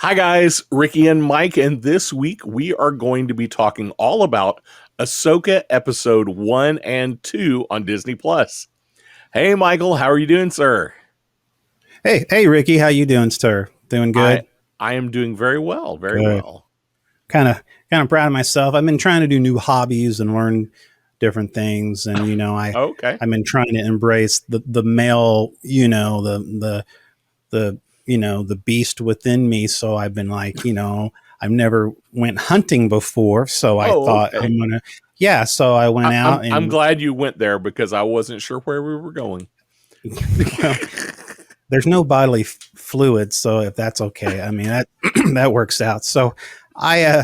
Hi guys, Ricky and Mike, and this week we are going to be talking all about Ahsoka episode 1 and 2 on Disney Plus. Hey Michael, how are you doing, sir? Hey, Ricky, how you doing, sir? Doing I good? I am doing very well, very Good. well. Kind of proud of myself. I've been trying to do new hobbies and learn different things, and Okay. I've been trying to embrace the male, the beast within me. So I've been like, I've never went hunting before, so I Oh, thought okay. So I went out I'm and glad you went there because I wasn't sure where we were going. well, there's no bodily fluid, so if that's okay, I mean that that works out. So I,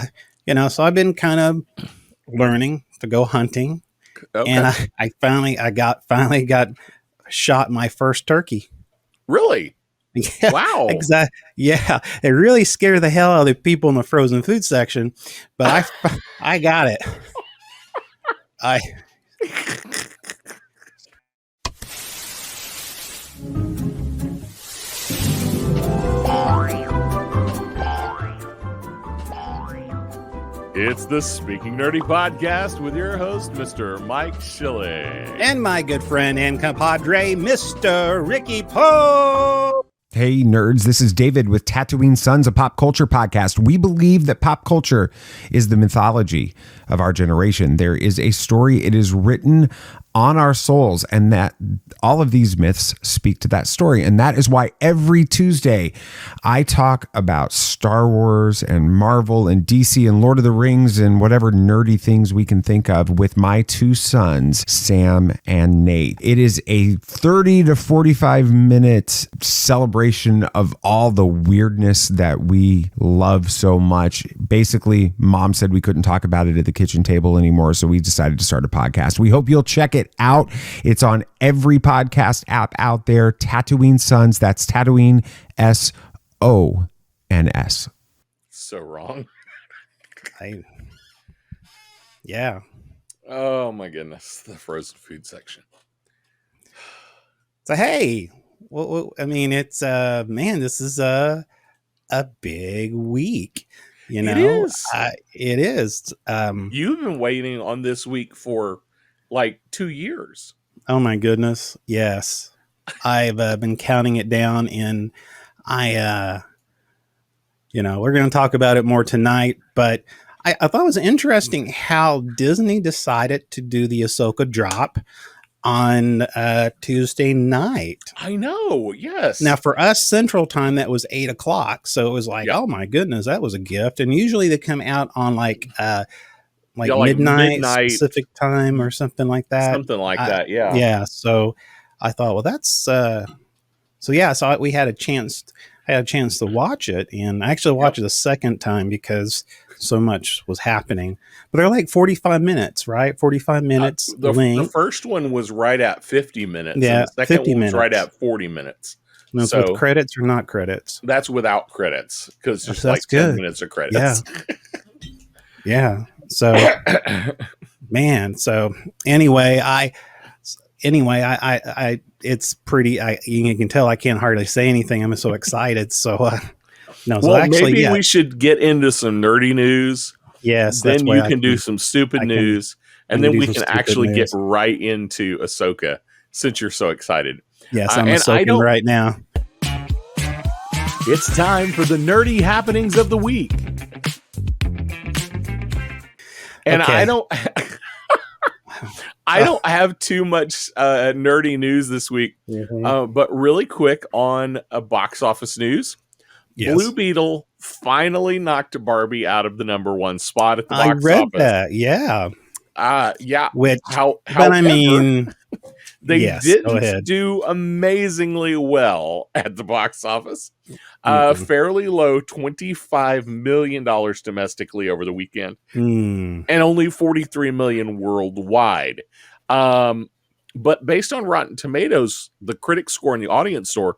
so I've been kind of learning to go hunting, and Okay. I finally got shot my first turkey. Really? Yeah, Wow. exactly. Yeah, it really scared the hell out of the people in the frozen food section, but I got it. I It's the Speaking Nerdy podcast with your host, Mr. Mike Schilling. and my good friend and compadre, Mr. Ricky Poe. Hey nerds, this is David with Tatooine Sons, a pop culture podcast. We believe that pop culture is the mythology of our generation. There is a story, it is written on our souls, and that all of these myths speak to that story. And that is why every Tuesday I talk about Star Wars and Marvel and DC and Lord of the Rings and whatever nerdy things we can think of with my two sons, Sam and Nate. It is a 30 to 45 minute celebration of all the weirdness that we love so much. Basically, Mom said we couldn't talk about it at the kitchen table anymore, so we decided to start a podcast. We hope you'll check it out. It's on every podcast app out there. Tatooine Sons. That's Tatooine SONS. So wrong. Yeah. Oh my goodness, the frozen food section. So hey, well, I mean, it's man, this is a big week. It is. It is. You've been waiting on this week for like 2 years. Oh my goodness, yes. I've been counting it down, and we're going to talk about it more tonight. But I thought it was interesting how Disney decided to do the Ahsoka drop on Tuesday night. I know, yes. Now, for us Central Time, that was 8:00, so it was like, Yep. oh my goodness, that was a gift. And usually they come out on like Yeah, like midnight midnight. Pacific time or something like that. Something like that, yeah. Yeah. So I thought, well, that's so we had a chance. I had a chance to watch it, and I actually watched it a second time because so much was happening. But they're like 45 minutes, right? 45 minutes. The first one was right at 50 minutes. Yeah, And the second 50 one was right minutes. at 40 minutes. And it's So with credits or not credits? that's without credits because there's That's like 10 good. minutes of credits. Yeah. So, man. So anyway, I it's pretty. You can tell I can't hardly say anything. I'm so excited. So, no. So Well, actually, maybe yeah. we should get into some nerdy news. Yes. Then That's why you I can do some stupid news, and can then do we some can stupid actually get news. right into Ahsoka since you're so excited. Yes, I'm and I soaking don't- right now. It's time for the nerdy happenings of the week. And Okay. I don't have too much nerdy news this week, but really quick on a box office news. Yes. Blue Beetle finally knocked Barbie out of the number one spot at the box I read office. that. Yeah. Yeah. Which, However, but I mean, they yes, go didn't ahead. do amazingly well at the box office. Mhm. Fairly low, $25 million domestically over the weekend, Mm. and only 43 million worldwide. But based on Rotten Tomatoes, the critic score and the audience score,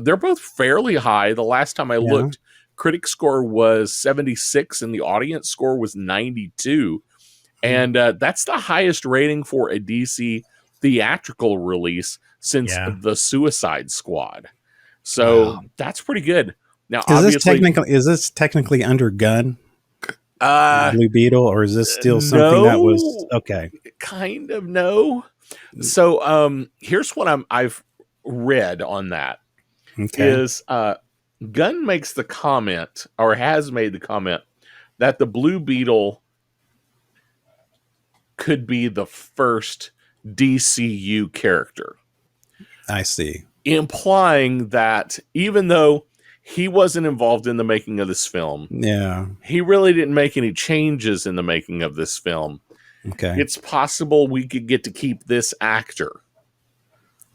they're both fairly high. The last time I looked, critic score was 76 and the audience score was 92. And that's the highest rating for a DC theatrical release since The Suicide Squad. So that's pretty good. Now, obviously, is this technically under Gunn, Blue Beetle, or is this still something that was no, okay? kind of no. So, here's what I've read on that Okay, is Gunn makes the comment, or has made the comment, that the Blue Beetle could be the first DCU character, I see. implying that even though he wasn't involved in the making of this film, Yeah. he really didn't make any changes in the making of this film. Okay. It's possible we could get to keep this actor.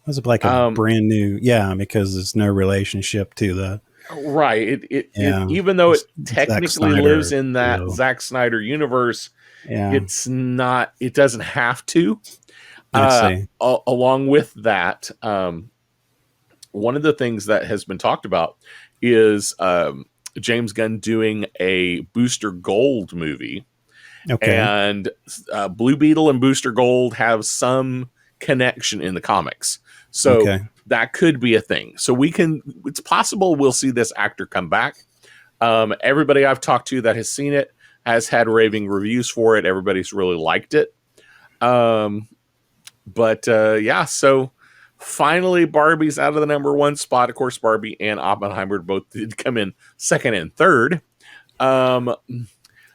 Was it like a brand new? Yeah, because there's no relationship to the Right. It even though it technically lives in that deal. Zack Snyder universe, Yeah, it's not. It doesn't have to. I see. Along with that, one of the things that has been talked about is James Gunn doing a Booster Gold movie. Okay. And Blue Beetle and Booster Gold have some connection in the comics. So that could be a thing. So it's possible we'll see this actor come back. Everybody I've talked to that has seen it has had raving reviews for it. Everybody's really liked it. Yeah, so finally Barbie's out of the number one spot. Of course, Barbie and Oppenheimer both did come in second and third. Isn't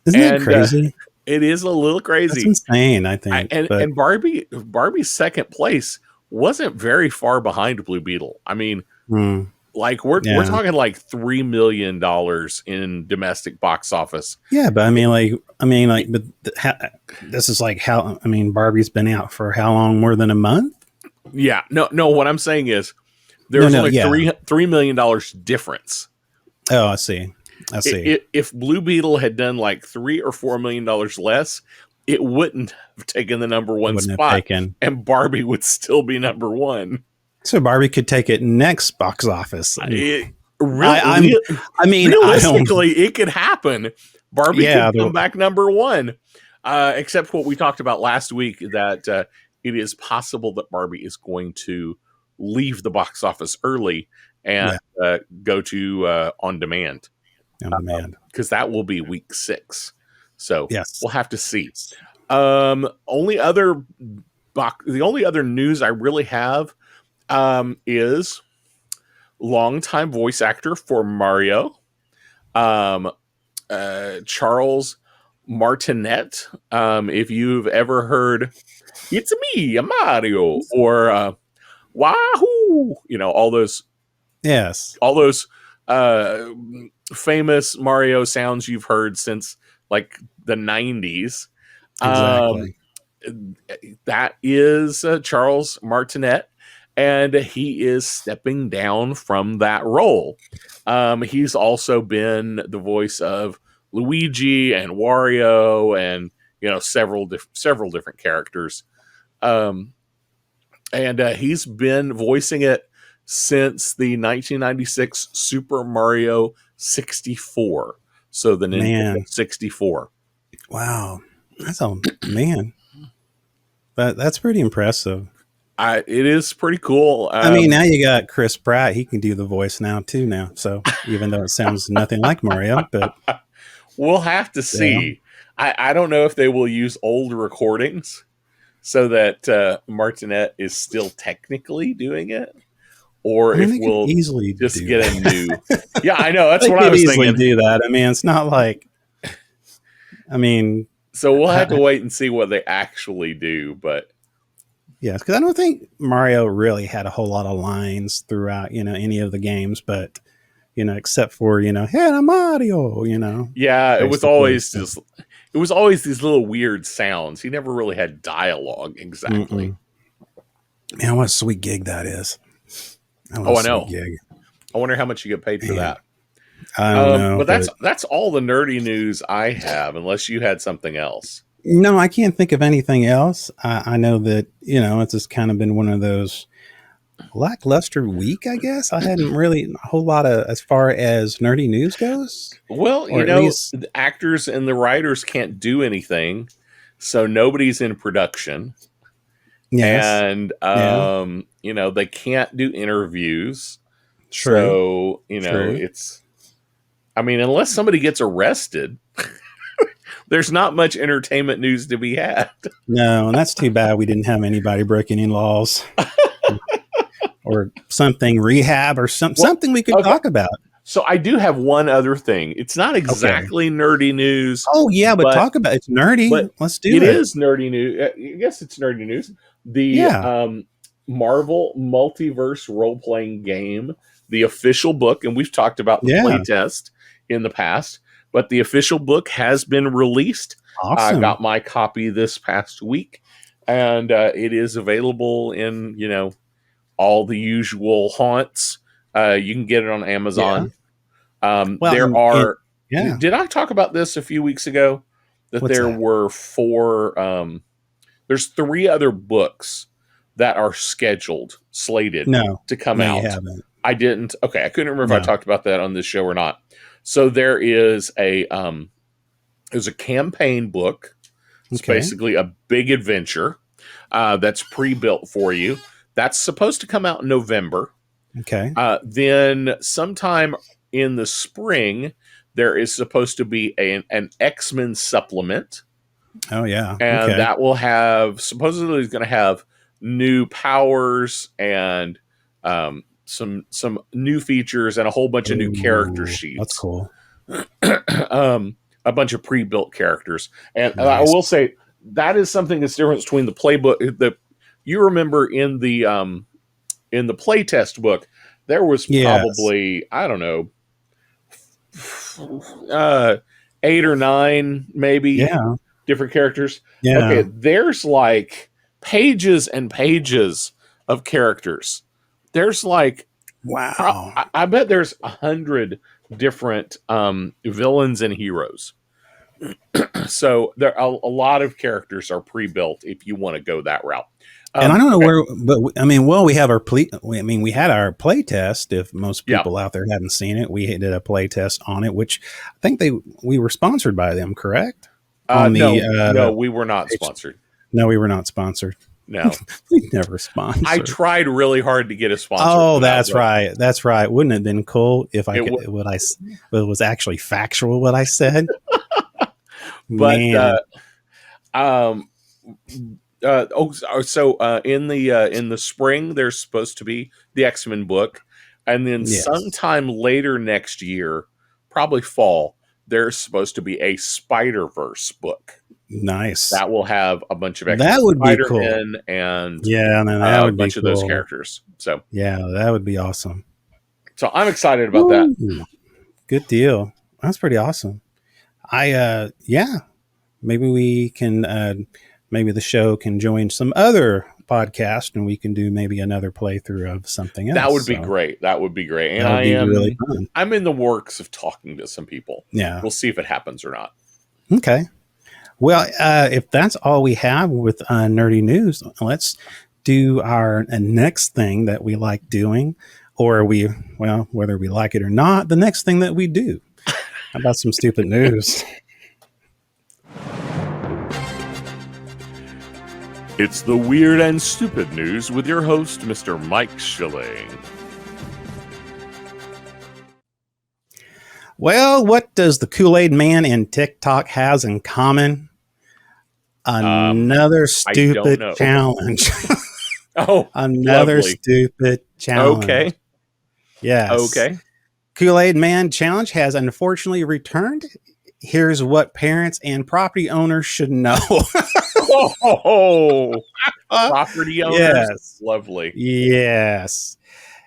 that crazy? It is a little crazy. That's insane, I think. And Barbie's second place wasn't very far behind Blue Beetle. I mean, like we're talking like $3 million in domestic box office. Yeah, but this is like how, Barbie's been out for how long? More than a month? Yeah. No, what I'm saying is there's only $3 million difference. Oh, I see. If Blue Beetle had done like $3 or $4 million less, it wouldn't have taken the number one spot, and Barbie would still be number one. So Barbie could take it next box office. Realistically, it could happen. Barbie could come back number one, except what we talked about last week, that it is possible that Barbie is going to leave the box office early and go to on demand. Because that will be week 6. So we'll have to see. The only other news I really have is longtime voice actor for Mario, Charles Martinet. If you've ever heard "It's me, Mario," or "Wahoo," all those famous Mario sounds you've heard since like the 90s. Exactly. That is Charles Martinet, and he is stepping down from that role. He's also been the voice of Luigi and Wario and several different characters. And he's been voicing it since the 1996 Super Mario 64. So the Nintendo 64. Wow. That's pretty impressive. It is pretty cool. Now you got Chris Pratt. He can do the voice now too. So even though it sounds nothing like Mario, but we'll have to see. I don't know if they will use old recordings so that Martinet is still technically doing it, or if we'll easily just get a new. Yeah, I know. That's what I was thinking. Do that. It's not like. So we'll have to wait and see what they actually do, but. Yeah, because I don't think Mario really had a whole lot of lines throughout, any of the games, but except for hey, I'm Mario, Yeah, it was always these little weird sounds. He never really had dialogue exactly. Man, what a sweet gig that is. I know. Gig. I wonder how much you get paid for that. I don't know, but that's all the nerdy news I have, unless you had something else. No, I can't think of anything else. I know that, it's just kind of been one of those lackluster week, I guess. I hadn't really a whole lot of, as far as nerdy news goes. Well, the actors and the writers can't do anything, so nobody's in production. Yes. And, they can't do interviews. True. So, it's I mean, unless somebody gets arrested, there's not much entertainment news to be had. No, and that's too bad we didn't have anybody breaking any laws or something, rehab or something we could talk about. So I do have one other thing. It's not exactly nerdy news. Oh yeah, but talk about it's nerdy. But let's do it. It is nerdy news. I guess it's nerdy news. The Marvel Multiverse role-playing game, the official book, and we've talked about the playtest in the past, but the official book has been released. Awesome. I got my copy this past week, and it is available in, all the usual haunts. You can get it on Amazon. Did I talk about this a few weeks ago? That were 4, there's 3 other books that are slated to come out. You haven't. I didn't. Okay, I couldn't remember if I talked about that on this show or not. So there is there's a campaign book. It's basically a big adventure that's pre-built for you. That's supposed to come out in November. Okay. Then sometime in the spring, there is supposed to be an X-Men supplement. Oh yeah. And that will supposedly is going to have new powers and some new features and a whole bunch of new character sheets. That's cool. A bunch of pre-built characters. And I will say that is something that's different between the playbook. You remember in the playtest book, there was probably, I don't know, 8 or 9 maybe different characters. Okay, there's like pages and pages of characters. There's like, wow, I bet there's 100 different villains and heroes. So there are a lot of characters are pre-built if you want to go that route. And I don't know where, but I mean, we have our we had our play test. If most people out there hadn't seen it, we did a play test on it, which I think we were sponsored by them, correct? No, we were not sponsored. No, we were not sponsored. No, we never sponsored. I tried really hard to get a sponsor. Oh, that's right. That's right. Wouldn't it have been cool if it was actually factual what I said? But in the spring there's supposed to be the X-Men book, and then sometime later next year, probably fall, there's supposed to be a Spider-Verse book. Nice. That will have a bunch of that would be cool. And that would a bunch be of those characters. So that would be awesome. So I'm excited about that. Good deal. That's pretty awesome. Maybe we can maybe the show can join some other podcast and we can do maybe another playthrough of something else. That would be great. That would be great. And really fun. I'm in the works of talking to some people. Yeah. We'll see if it happens or not. Okay. Well, if that's all we have with nerdy news, let's do our next thing that we like doing, or whether we like it or not, the next thing that we do. How about some stupid news? It's the weird and stupid news with your host, Mr. Mike Schilling. Well, what does the Kool-Aid Man and TikTok has in common? Another stupid challenge. Another stupid challenge. Okay. Yes. Okay. Kool-Aid Man challenge has unfortunately returned. Here's what parents and property owners should know. Property owners? Yes. Lovely. Yes.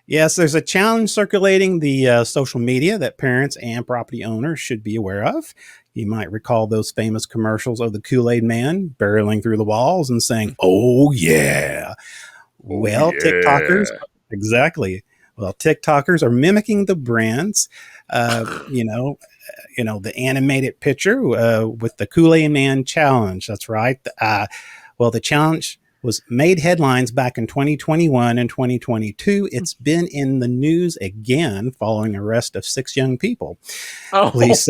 Yes, there's a challenge circulating the social media that parents and property owners should be aware of. You might recall those famous commercials of the Kool-Aid Man barreling through the walls and saying, "Oh, yeah." Well, TikTokers, exactly. Well, TikTokers are mimicking the brands, the animated picture with the Kool-Aid Man challenge. That's right. The challenge was made headlines back in 2021 and 2022. It's been in the news again following arrest of 6 young people. Police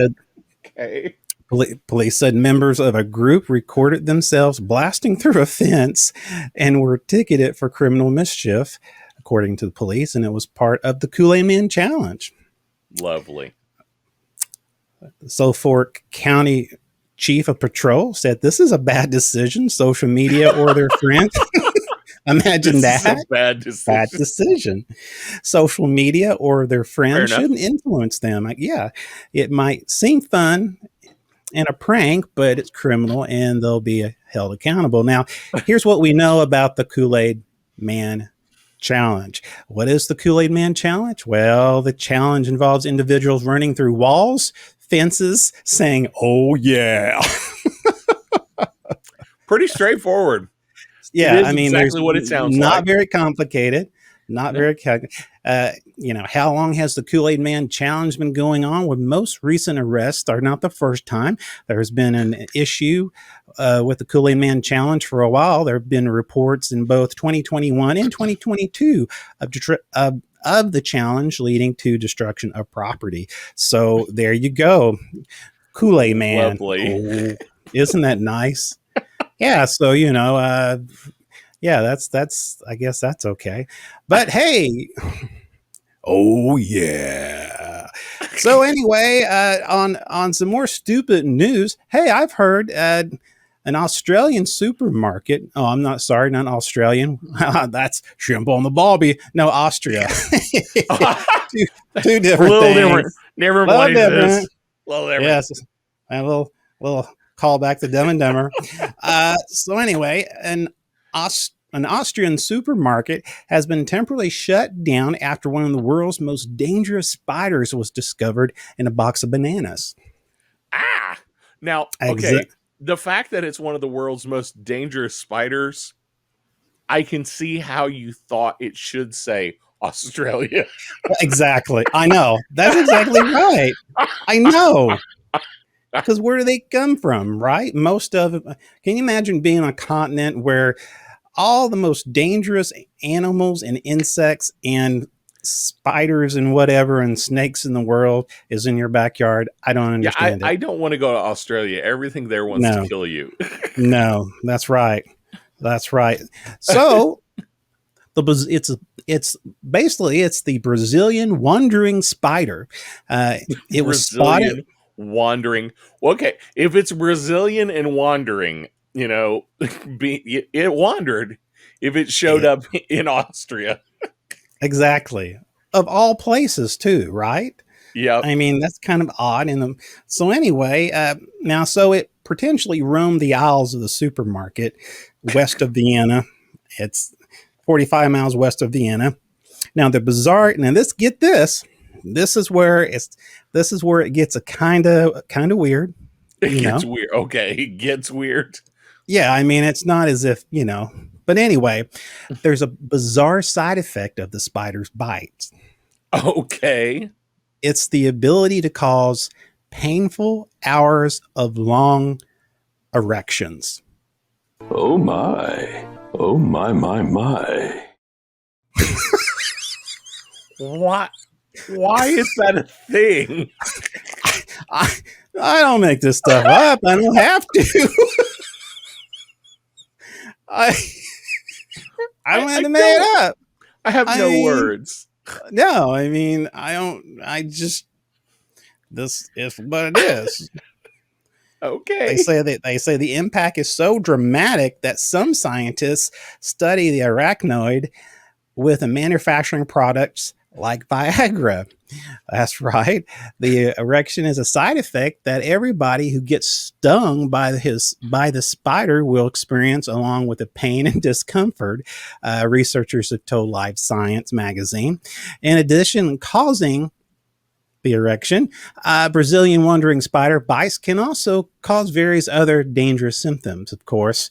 said members of a group recorded themselves blasting through a fence and were ticketed for criminal mischief, according to the police, and it was part of the Kool-Aid Man challenge. Lovely. Suffolk County Chief of Patrol said this is a bad decision. Social media or their friends. Imagine This that. is a bad decision. Bad decision. Social media or their Fair friends enough. shouldn't influence them. Like, yeah, it might seem fun and a prank, but it's criminal and they'll be held accountable. Now, here's what we know about the Kool-Aid Man Challenge. What is the Kool-Aid Man Challenge? Well, the challenge involves individuals running through walls, fences, saying, "Oh yeah." Pretty straightforward. Yeah, It is I mean, exactly there's what it sounds not like. very complicated. Not No. very, how long has the Kool-Aid Man Challenge been going on? Well, most recent arrests are not the first time. There's been an issue with the Kool-Aid Man Challenge for a while. There have been reports in both 2021 and 2022 of the challenge leading to destruction of property. So there you go, Kool-Aid Man. Lovely. Oh, isn't that nice? Yeah. So yeah, that's I guess that's okay. But hey, oh yeah. So anyway, on some more stupid news. Hey, I've heard an Australian supermarket. Oh, I'm not sorry, not Australian. That's shrimp on the barbie. No, Austria. two different A little things. different. Never Little mind different. this. A little different. Yes, a little call back to Dumb and Dumber. So anyway, an Austrian supermarket has been temporarily shut down after one of the world's most dangerous spiders was discovered in a box of bananas. Now, okay, the fact that it's one of the world's most dangerous spiders, I can see how you thought it should say Australia. Exactly. I know. That's exactly right. I know. Because where do they come from, right? Most of it. Can you imagine being on a continent where all the most dangerous animals and insects and spiders and whatever and snakes in the world is in your backyard? I don't understand it. I don't want to go to Australia. Everything there wants to kill you. No, that's right. That's right. So it's basically the Brazilian wandering spider. It was spotted. Wandering. Okay, if it's Brazilian and wandering, it wandered if it showed up in Austria. Exactly. Of all places too, right? Yeah. I mean, that's kind of odd. So anyway, so it potentially roamed the aisles of the supermarket west of Vienna. It's 45 miles west of Vienna. Now get this. This is where it gets a kind of weird. It gets weird. Okay, it gets weird. Yeah, I mean, it's not as if, but anyway, there's a bizarre side effect of the spider's bites. Okay. It's the ability to cause painful hours of long erections. Oh my. Oh my. What? Why is that a thing? I don't make this stuff up. I don't have to. I don't have to make it up. I have no words. No, I mean, I don't. This is what it is. Okay. They say the impact is so dramatic that some scientists study the arachnoid with manufacturing products like Viagra. That's right. The erection is a side effect that everybody who gets stung by the spider will experience, along with the pain and discomfort. Researchers have told Live Science magazine. In addition, causing the erection, Brazilian wandering spider bites can also cause various other dangerous symptoms. Of course,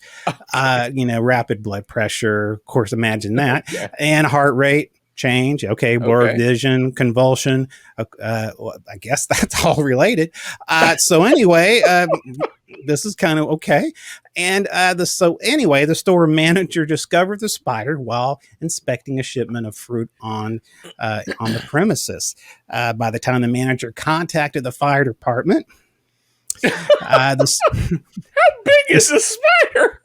rapid blood pressure. Of course, imagine that, and heart rate change. Okay, blurred vision, convulsion. I guess that's all related. So anyway, this is kind of okay. And the store manager discovered the spider while inspecting a shipment of fruit on the premises. By the time the manager contacted the fire department, how big is the spider?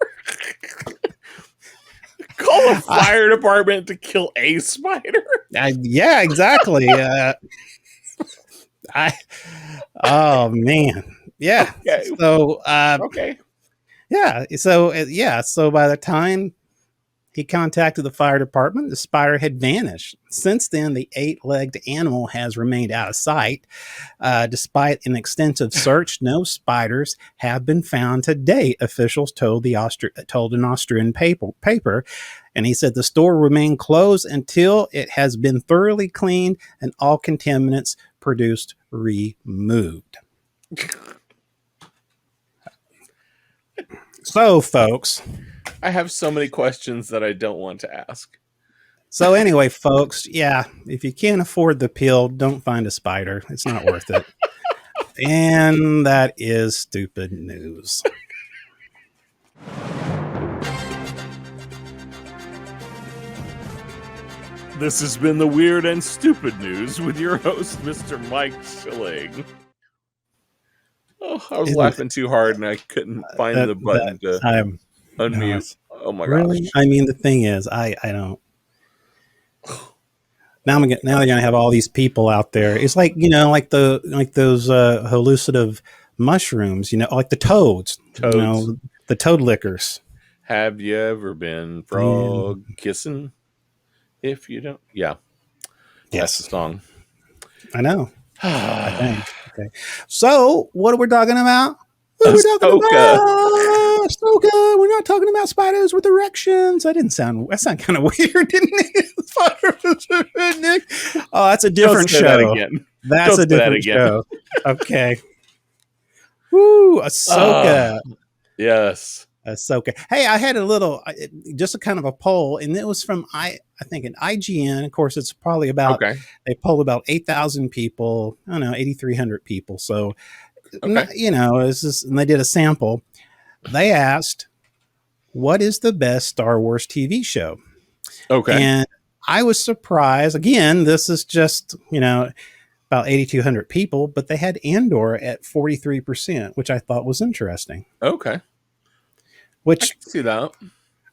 Call a fire department to kill a spider. Yeah, exactly. Oh man, yeah. Okay. So Okay. So by the time he contacted the fire department, the spider had vanished. Since then, the 8-legged animal has remained out of sight. Despite an extensive search, no spiders have been found to date, officials told an Austrian paper. And he said the store remained closed until it has been thoroughly cleaned and all contaminants produced removed. So, folks. I have so many questions that I don't want to ask. So anyway, folks, yeah, if you can't afford the pill, don't find a spider. It's not worth it. And that is stupid news. This has been the Weird and Stupid News with your host, Mr. Mike Schilling. Oh, I was laughing too hard and I couldn't find the button to unmute. Oh my really? gosh. I mean, the thing is, I don't. Now they're gonna have all these people out there. It's like, like those hallucinative mushrooms, like the toads. The toad lickers. Have you ever been frog kissing? If you don't, yes, that's the song. I know. I think. Okay. So, what are we talking about? What are we talking about? Ahsoka. We're not talking about spiders with erections. That sound kind of weird, didn't it? Nick. Oh, that's a different show. That again. That's a different show. Okay. Woo, Ahsoka. Yes. Ahsoka. Hey, I had just a kind of a poll, and it was from I think an IGN. Of course, it's probably about they polled about 8,000 people. I don't know, 8,300 people. So, it's just, and they did a sample. They asked, "What is the best Star Wars TV show?" Okay, and I was surprised. Again, this is just about 8,200 people, but they had Andor at 43%, which I thought was interesting. Okay. Which I can see that.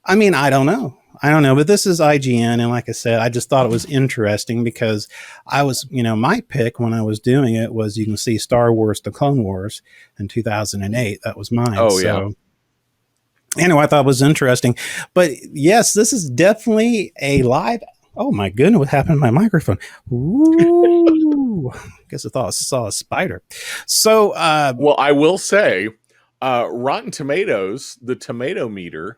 I mean, I don't know, but this is IGN, and like I said, I just thought it was interesting because I was, my pick when I was doing it was, you can see Star Wars: The Clone Wars in 2008. That was mine. Oh yeah. Anyway, I thought it was interesting, but yes, this is definitely a live. Oh my goodness, what happened to my microphone? Ooh, guess I saw a spider. So, well, I will say. Rotten Tomatoes, the tomato meter.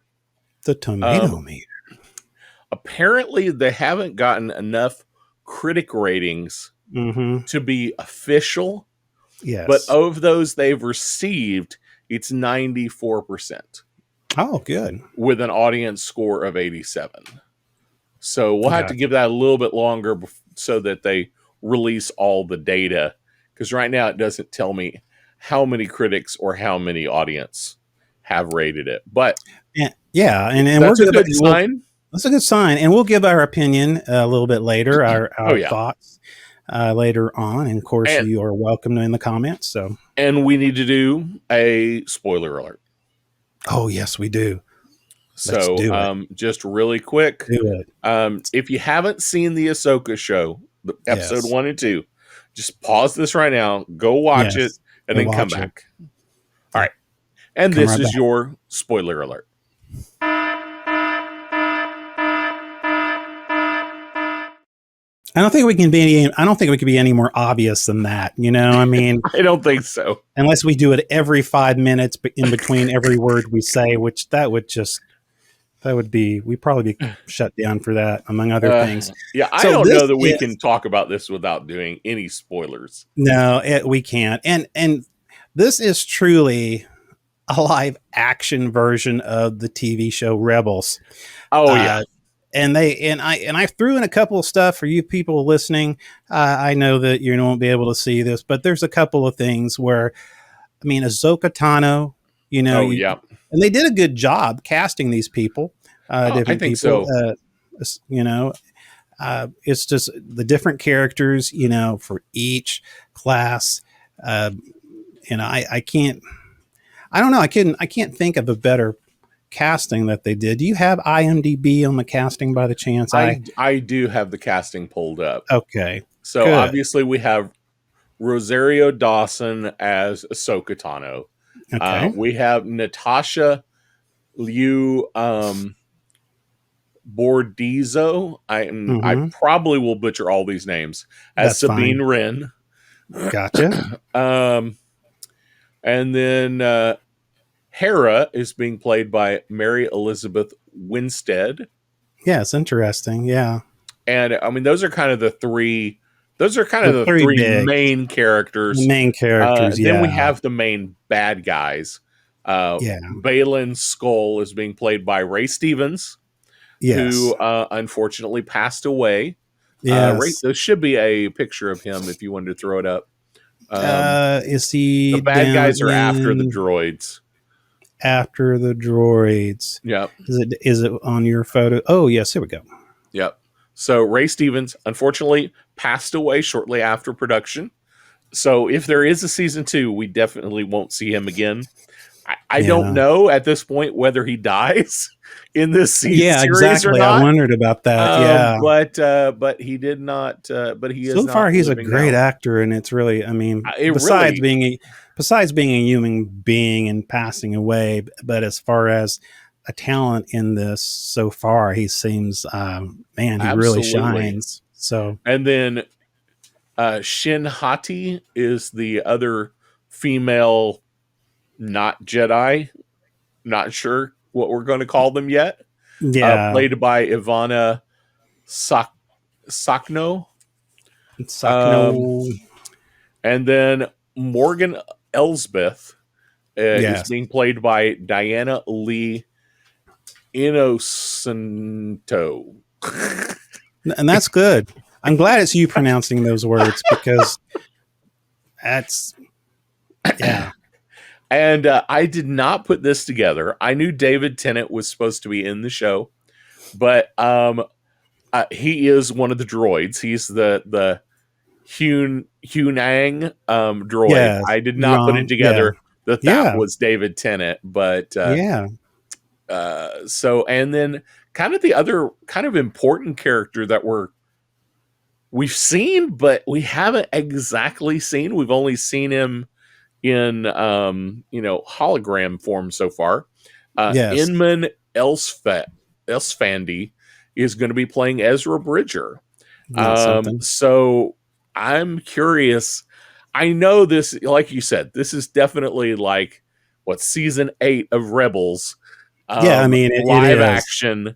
Apparently, they haven't gotten enough critic ratings to be official. Yes. But of those they've received, it's 94%. Oh, good. With an audience score of 87. So we'll have to give that a little bit longer so that they release all the data. Because right now it doesn't tell me how many critics or how many audience have rated it, but and that's a good sign. That's a good sign, and we'll give our opinion a little bit later, our thoughts later on, and of course you are welcome in the comments. So, and we need to do a spoiler alert. Oh yes, we do. So, just really quick, do it. If you haven't seen the Ahsoka show, episode 1 and 2, just pause this right now, go watch it. And then come back. All right. And this is your spoiler alert. I don't think we can be any more obvious than that. I mean, I don't think so. Unless we do it every 5 minutes in between every word we say, which we'd probably be shut down for that, among other things. Yeah, I don't know that we can talk about this without doing any spoilers. No, we can't. And this is truly a live action version of the TV show Rebels. Oh yeah. And I threw in a couple of stuff for you people listening. I know that you won't be able to see this, but there's a couple of things where, I mean, Ahsoka Tano, and they did a good job casting these people. I think so. It's just the different characters, for each class. I can't think of a better casting that they did. Do you have IMDb on the casting by the chance? I do have the casting pulled up. Okay. So good. Obviously we have Rosario Dawson as Ahsoka Tano. Okay. We have Natasha Liu Bordizzo. I Mm-hmm. probably will butcher all these names as That's Sabine fine. Wren. Gotcha. And then Hera is being played by Mary Elizabeth Winstead. Yeah, it's interesting. Yeah. And I mean, those are kind of the three. Those are kind of The the three three big, main characters. the main characters. Then we Yeah. have the main bad guys. Yeah. Balin Skull is being played by Ray Stevens, Yes. who unfortunately passed away. Yes. There should be a picture of him if you wanted to throw it up. Is he The bad down guys are after the in droids. after the droids? Yep. Is it on your photo? Oh, yes. Here we go. Yep. So Ray Stevens unfortunately passed away shortly after production. So if there is a season 2, we definitely won't see him again. I don't know at this point whether he dies in this series exactly. or not. I wondered about that. Yeah. But he did not. But he is So far, not he's a living great now. actor, and it's really, I mean, It besides really- being a human being and passing away, but as far as a talent in this so far, he seems, man, he really Absolutely. shines. So, And then Shin Hati is the other female, not Jedi. Not sure what we're going to call them yet. yeah, Played by Ivana Sakno. Sakno. And then Morgan Elsbeth is Yes. being played by Diana Lee Innocento. And that's good. I'm glad it's you pronouncing those words because that's, yeah. And I did not put this together. I knew David Tennant was supposed to be in the show, but he is one of the droids. He's the Hunang droid. Yes, I did not put it together that Yeah. was David Tennant, but Yeah. so, and then kind of the other kind of important character that we've seen, but we haven't exactly seen. We've only seen him in hologram form so far. Yes. Inman Elsfandy is going to be playing Ezra Bridger. That's something. So I'm curious. I know this, like you said, this is definitely like season 8 of Rebels. Yeah, I mean, it live is. action.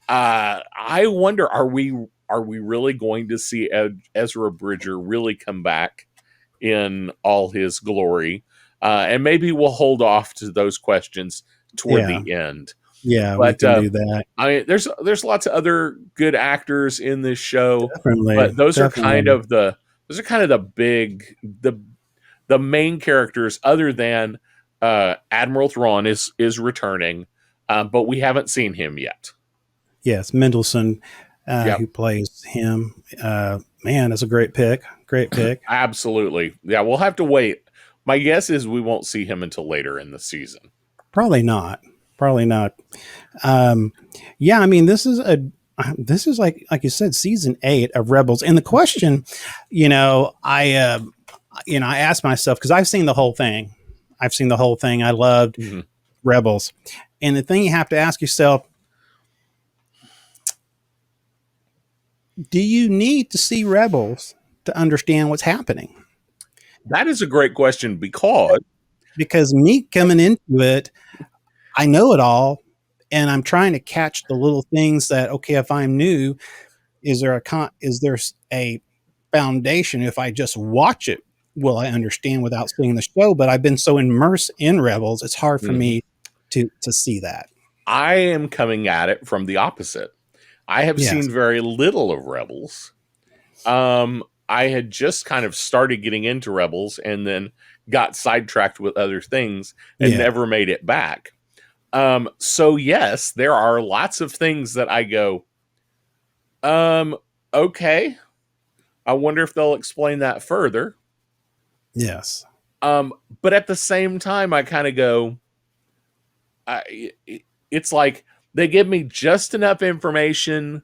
I wonder, are we really going to see Ezra Bridger really come back in all his glory? And maybe we'll hold off to those questions toward the end. Yeah, But, we can do that. I mean, there's lots of other good actors in this show, Definitely. but those are definitely. kind of the main characters. Other than Admiral Thrawn is returning, but we haven't seen him yet. Yes, Mendelsohn, Yep. who plays him. Man, that's a great pick. Great pick. Absolutely, yeah. We'll have to wait. My guess is we won't see him until later in the season. Probably not. Yeah, I mean, this is like you said, season 8 of Rebels. And the question, I asked myself, because I've seen the whole thing. I loved Rebels. And the thing you have to ask yourself, do you need to see Rebels to understand what's happening? That is a great question Because me coming into it, I know it all, and I'm trying to catch the little things that, okay, if I'm new, is there a foundation? If I just watch it, will I understand without seeing the show? But I've been so immersed in Rebels, it's hard for me to see that. I am coming at it from the opposite. I have Yes. seen very little of Rebels. I had just kind of started getting into Rebels and then got sidetracked with other things and Yeah. never made it back. So yes, there are lots of things that I go, okay. I wonder if they'll explain that further. Yes. But at the same time, I kind of go, it's like they give me just enough information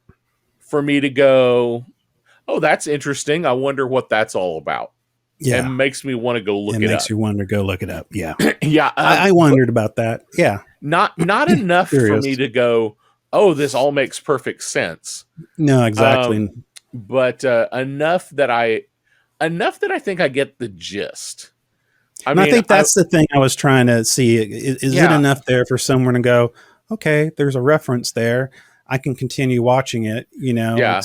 for me to go, oh, that's interesting. I wonder what that's all about. Yeah. and makes me want to go look it makes up. you wonder, go look it up. Yeah. Yeah. I wondered about that. Yeah. Not enough for Curious. me to go, oh, this all makes perfect sense. No, exactly. But enough that I think I get the gist. I think that's the thing I was trying to see. Is it enough there for someone to go, okay, there's a reference there. I can continue watching it. You know,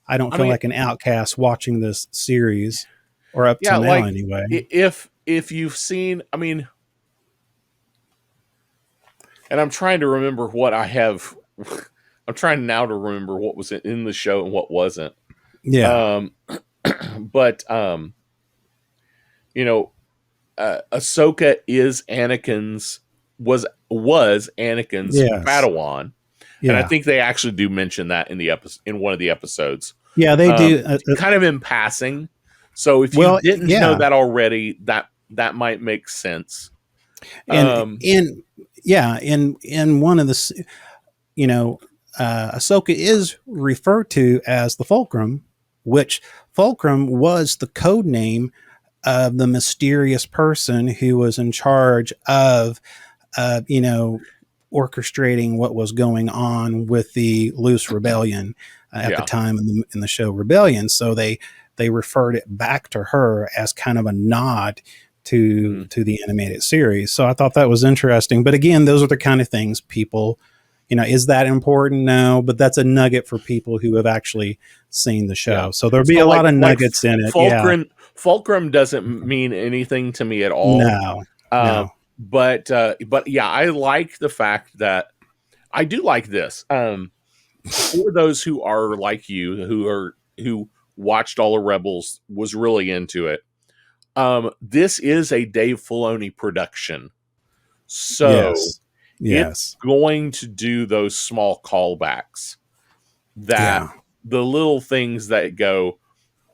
I don't feel like an outcast watching this series, or up to now like, anyway. If you've seen, I mean, and I'm trying to remember what I have. I'm trying now to remember what was in the show and what wasn't. Yeah. But you know, Ahsoka is Anakin's was Anakin's Padawan, and I think they actually do mention that in the in one of the episodes. Yeah, they do, kind of in passing. So if you didn't know that already, that might make sense. And in one of the, Ahsoka is referred to as the Fulcrum, which Fulcrum was the code name of the mysterious person who was in charge of, orchestrating what was going on with the loose rebellion at the time in the show Rebellion. So they referred it back to her as kind of a nod to the animated series. So I thought that was interesting. But again, those are the kind of things people, is that important? No, but that's a nugget for people who have actually seen the show. Yeah. So there'll be a lot of nuggets in it. Fulcrum doesn't mean anything to me at all. No. But yeah, I like the fact that I do like this. For those who are like you, who watched all the Rebels, was really into it. This is a Dave Filoni production, so it's going to do those small callbacks, that the little things that go,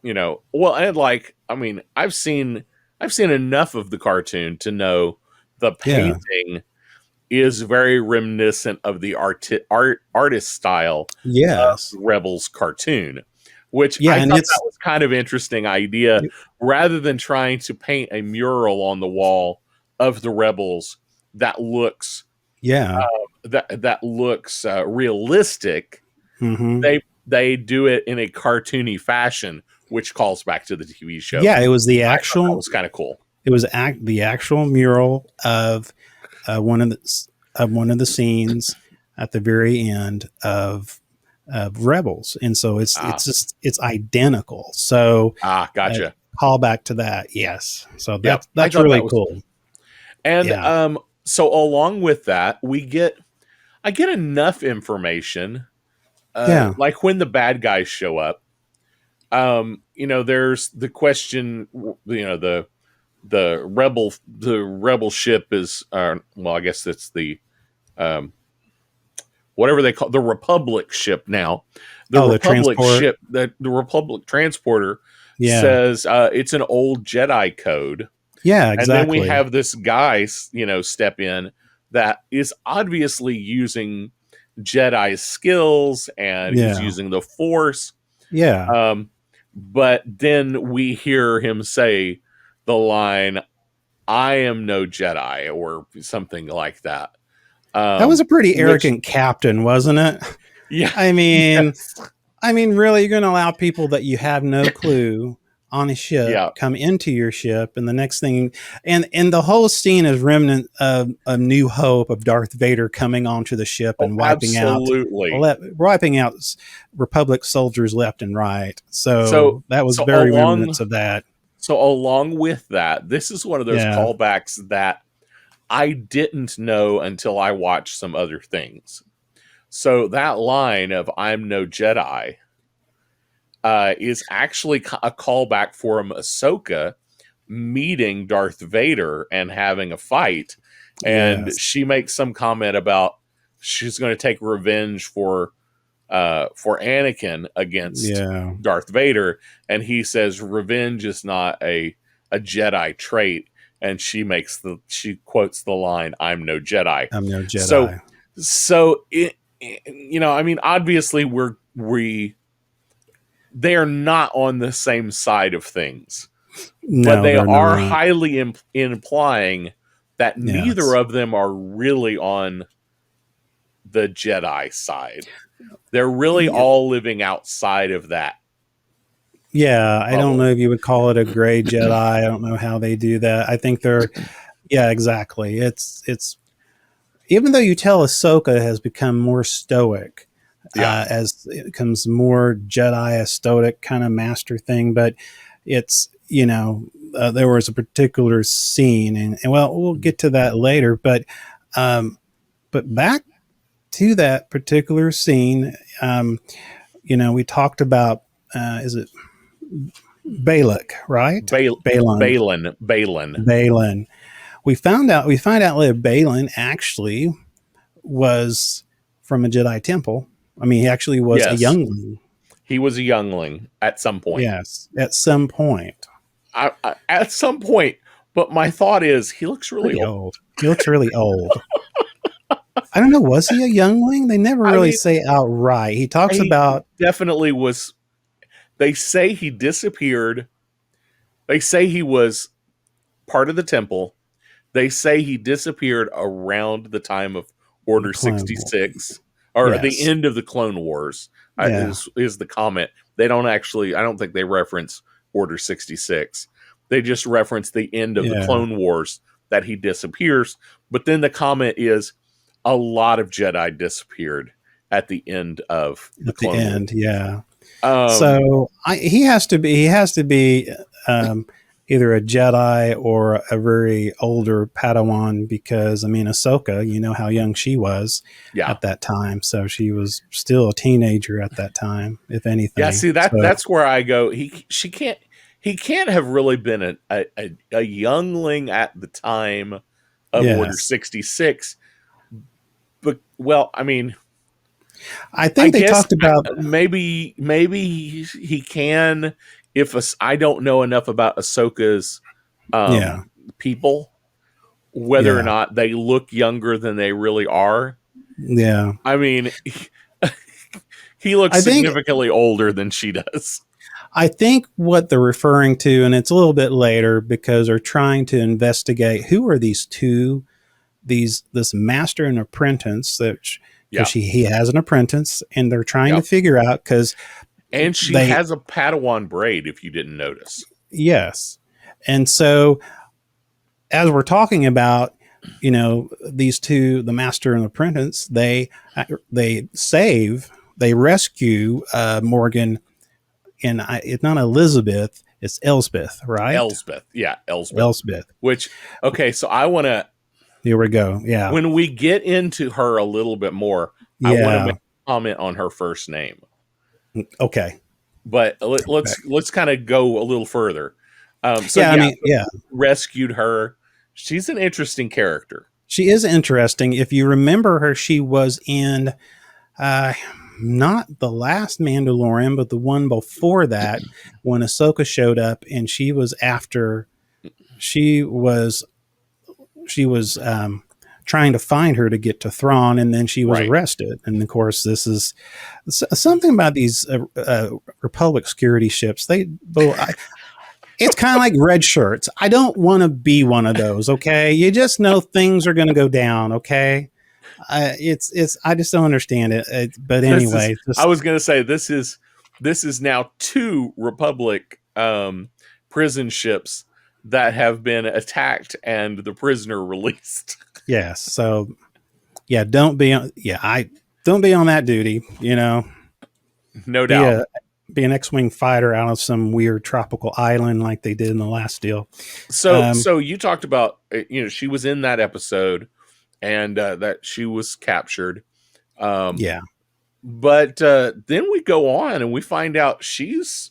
well, and like, I mean, I've seen enough of the cartoon to know the painting is very reminiscent of the artist style of Rebels cartoon, which I thought that was kind of interesting idea. Rather than trying to paint a mural on the wall of the Rebels that looks that looks realistic, they do it in a cartoony fashion, which calls back to the TV show. Yeah, it was the actual. That was kind of cool. It was the actual mural of one of the scenes at the very end of Rebels, and so it's identical. So gotcha. Call back to that, yes. So that's really cool. And so along with that, I get enough information. Like when the bad guys show up, there's the question. The rebel ship is, well, I guess it's the whatever they call the Republic ship now. The Republic ship, the Republic transporter says it's an old Jedi code. Yeah, exactly. And then we have this guy, step in that is obviously using Jedi skills and he's using the Force. Yeah. But then we hear him say the line, "I am no Jedi," or something like that. That was a pretty arrogant captain, wasn't it? Yeah. I mean, really, you're going to allow people that you have no clue on a ship come into your ship, and the next thing, and the whole scene is remnant of A New Hope, of Darth Vader coming onto the ship and wiping out Republic soldiers left and right. So that was very remnants of that. So along with that, this is one of those callbacks that I didn't know until I watched some other things. So that line of "I'm no Jedi" is actually a callback for Ahsoka meeting Darth Vader and having a fight. And she makes some comment about she's going to take revenge for Anakin against Darth Vader. And he says, revenge is not a Jedi trait. And she quotes the line, "I'm no Jedi. I'm no Jedi." So it, obviously they are not on the same side of things. but No, they they're are not. highly implying that neither Yes. of them are really on the Jedi side. They're really Yeah, all living outside of that yeah, I don't know bubble. if you would call it a gray Jedi. I don't know how they do that. I think they're, yeah, exactly. It's even though you tell Ahsoka has become more stoic, Yeah. as it becomes more Jedi, a stoic kind of master thing, but it's, there was a particular scene, and well, we'll get to that later, um, but back to that particular scene, we talked about, is it Balak, right? Balin. Balin. Balin. We find out later Balin actually was from a Jedi temple. I mean, he actually was a Yes, youngling. he was a youngling at some point. Yes, at some point. At some point, but my thought is he looks really Pretty old. old. He looks really old. I don't know. Was he a youngling? They never I really mean, say outright. He talks he about, definitely was. They say he disappeared. They say he was part of the temple. They say he disappeared around the time of the Order Clone War. 66 or the Yes. end of the Clone Wars. Yeah. Is the comment. They don't actually, I don't think they reference Order 66. They just reference the end of the Yeah. Clone Wars that he disappears. But then the comment is a lot of Jedi disappeared at the end of the At the Clone Wars. end. Yeah. Um, So he has to be either a Jedi or a very older Padawan, because I mean Ahsoka, you know how young she was yeah. at that time, so she was still a teenager at that time, if Yeah, anything. see So that's where I go. He can't have really been a youngling at the time of Order yes, 66. But well, I mean, I I think they guess talked about, maybe he can if I don't know enough about Ahsoka's yeah, people, whether or yeah, not they look younger than they really are. yeah. I mean, he looks I think significantly older than she does. I think what they're referring to, and it's a little bit later because they're trying to investigate who are these two, this master and apprentice, that because Yeah. he has an apprentice, and they're trying to Yep. figure out because And she they, has a Padawan braid, if you didn't notice. yes, and so as we're talking about, these two, the master and apprentice, they rescue Morgan, and it's not Elizabeth, it's Elsbeth, right? Elsbeth. Yeah, Elsbeth. Elsbeth. Which, okay, so I want to, Here we go. Yeah. when we get into her a little bit more, I want to Yeah. make a comment on her first name. Okay. But Okay. let's kind of go a little further. So Yeah. I yeah, mean, yeah, rescued her. She's an interesting character. she is interesting. If you remember her, she was in, uh, not the last Mandalorian, but the one before that, when Ahsoka showed up, and she was she was trying to find her to get to Thrawn, and then she was Right. arrested. And of course, this is something about these Republic security ships. It's kind of like red shirts. I don't want to be one of those. Okay, you just know things are going to go down. Okay, it's I just don't understand it. But anyway, I was going to say this is now two Republic prison ships that have been attacked and the prisoner released. yes. So yeah, don't be on. Yeah, I don't be on that duty. No Be doubt. be an X-wing fighter out of some weird tropical island like they did in the last deal. So you talked about she was in that episode and that she was captured. Yeah, But then we go on and we find out she's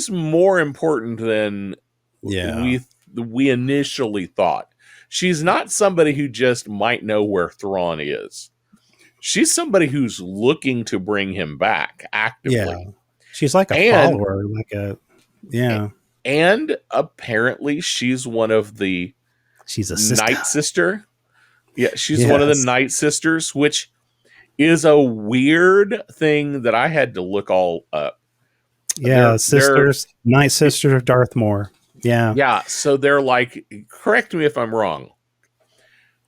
more important than yeah, we initially thought. She's not somebody who just might know where Thrawn is. She's somebody who's looking to bring him back actively. yeah. She's like a And follower, yeah. and apparently she's one of the She's a sister. Night Sister. Yeah, she's one of the Yes. Night Sisters, which is a weird thing that I had to look all up. Yeah, sisters, Night Sisters of Darth Maul. Yeah. Yeah, so they're like, correct me if I'm wrong.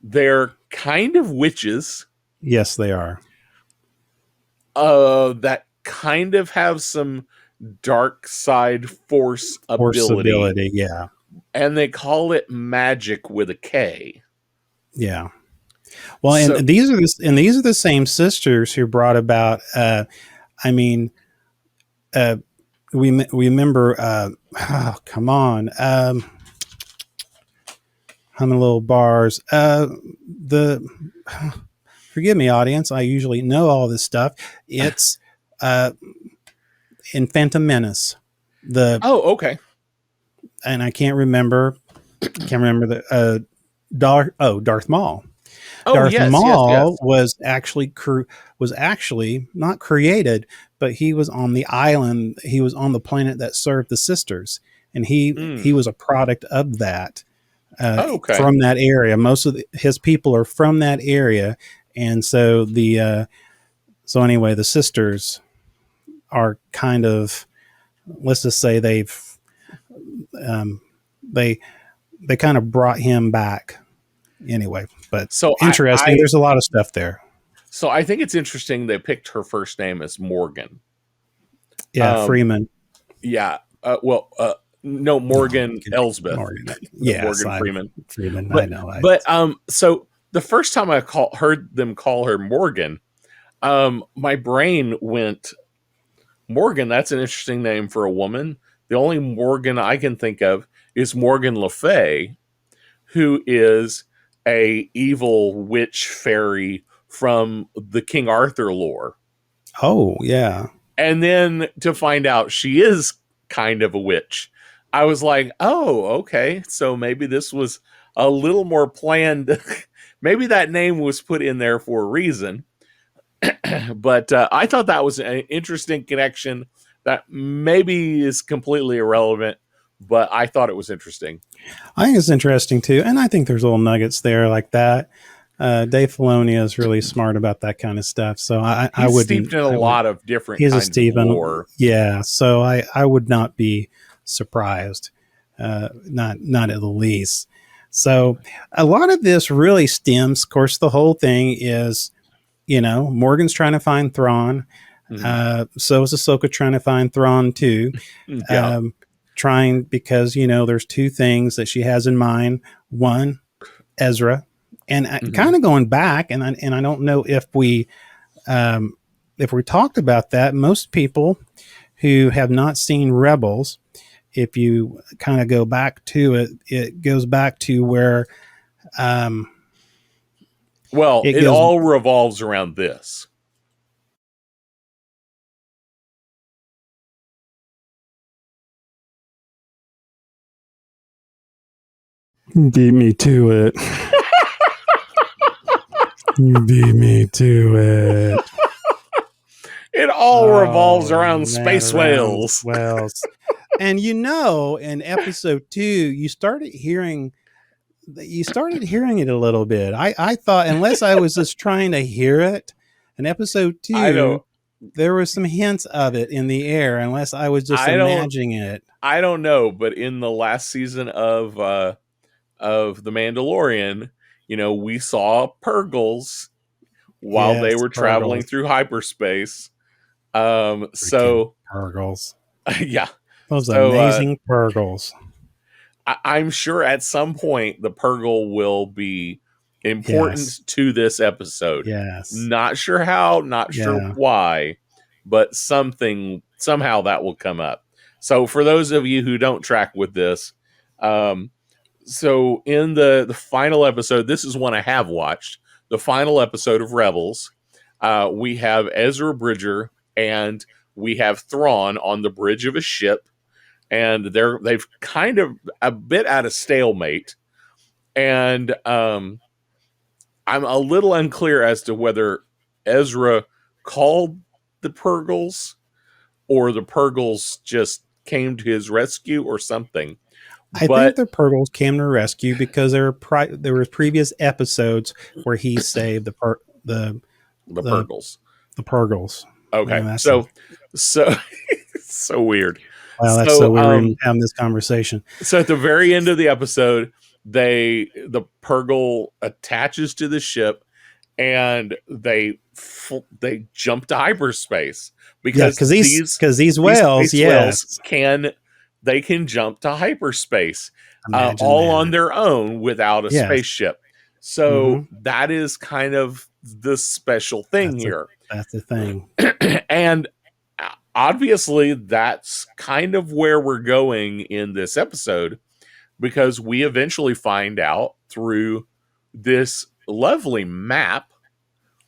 They're kind of witches Yes, they are. that kind of have some dark side force Force ability, ability. Yeah. and they call it magic with a K. Yeah. Well, So, and these are the same sisters who brought about. I mean, uh, we remember. Oh, come on, humming little bars. The Forgive me, audience. I usually know all this stuff. It's in Phantom Menace. The oh, okay. And I can't remember. Can't remember the Darth Maul. Oh, Darth yes, yes, yes. Maul was actually not created, but he was on the island. He was on the planet that served the sisters, and he was a product of that Okay. from that area. Most of his people are from that area, and so anyway, the sisters are kind of, let's just say um, they they kind of brought him back anyway. But So interesting. There's a lot of stuff there. So I think it's interesting they picked her first name as Morgan. Yeah, Freeman. Yeah. No, Morgan Elsbeth. Morgan. Yes, Morgan Freeman. Freeman. But, I know. So the first time I heard them call her Morgan, my brain went, Morgan, that's an interesting name for a woman. The only Morgan I can think of is Morgan Le Fay, who is a evil witch fairy from the King Arthur lore. Oh, yeah. And then to find out she is kind of a witch, I was like, oh, okay. So maybe this was a little more planned. Maybe that name was put in there for a reason. But I thought that was an interesting connection that maybe is completely irrelevant, but I thought it was interesting. I think it's interesting too. And I think there's little nuggets there like that. Dave Filoni is really smart about that kind of stuff. So I would steeped in a lot of different he's kinds a Stephen of lore. Yeah. So I would not be surprised. Not at the least. So a lot of this really stems, of course, the whole thing is, Morgan's trying to find Thrawn. So is Ahsoka trying to find Thrawn too. Yeah. Trying because, there's two things that she has in mind. One, Ezra. And kind of going back, and I don't know if we talked about that. Most people who have not seen Rebels, if you kind of go back to it, it goes back to where. It all revolves around this. Beat me to it. You beat me to it. It all revolves around space whales. And in episode 2, you started hearing it a little bit. I thought, unless I was just trying to hear it, in episode 2, there was some hints of it in the air, unless I was just imagining it. I don't know, but in the last season of The Mandalorian, we saw Purgles while they were traveling through hyperspace. So Purgles. Yeah. Those amazing Purgles. I'm sure at some point the Purgle will be important to this episode. Yes. Not sure how, not sure why, but somehow that will come up. So for those of you who don't track with this, so in the final episode, this is one I have watched, the final episode of Rebels, we have Ezra Bridger and we have Thrawn on the bridge of a ship, and they've kind of a bit at a stalemate, and I'm a little unclear as to whether Ezra called the Purgles or the Purgles just came to his rescue or something. I think the Purgles came to rescue because there were previous episodes where he saved the Purgles. The Purgles. Okay, so so weird. Wow, that's so weird we're having this conversation. So at the very end of the episode, the Purgle attaches to the ship, and they jump to hyperspace because these whales, space whales can jump to hyperspace all on their own without a spaceship. So that is kind of the special thing here. That's the thing. And obviously that's kind of where we're going in this episode, because we eventually find out through this lovely map.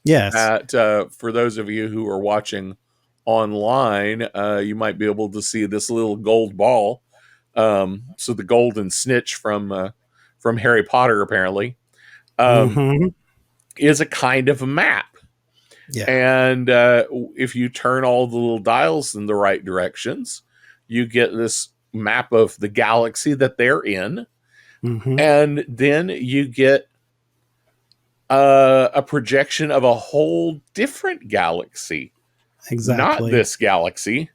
Yes. That for those of you who are watching online, you might be able to see this little gold ball. So the golden snitch from Harry Potter apparently is a kind of a map. Yeah. And if you turn all the little dials in the right directions, you get this map of the galaxy that they're in. And then you get a projection of a whole different galaxy. Exactly. Not this galaxy.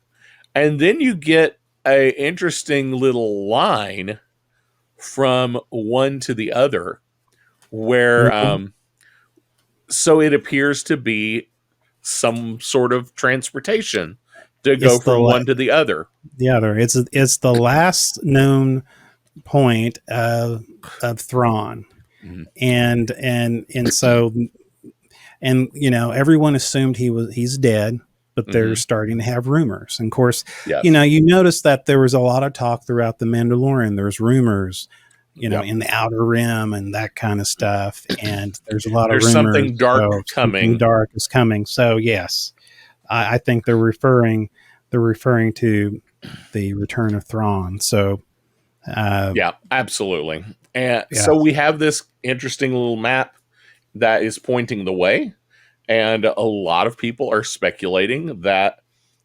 And then you get a interesting little line from one to the other where so it appears to be some sort of transportation to go from one to the other. It's the last known point of Thrawn. And so everyone assumed he's dead, but they're starting to have rumors. And of course, you notice that there was a lot of talk throughout the Mandalorian. There's rumors, in the Outer Rim and that kind of stuff. And there's a lot of rumors. Something dark coming. Something dark is coming. So yes, I think they're referring to the return of Thrawn. So yeah, absolutely. And so we have this interesting little map that is pointing the way, and a lot of people are speculating that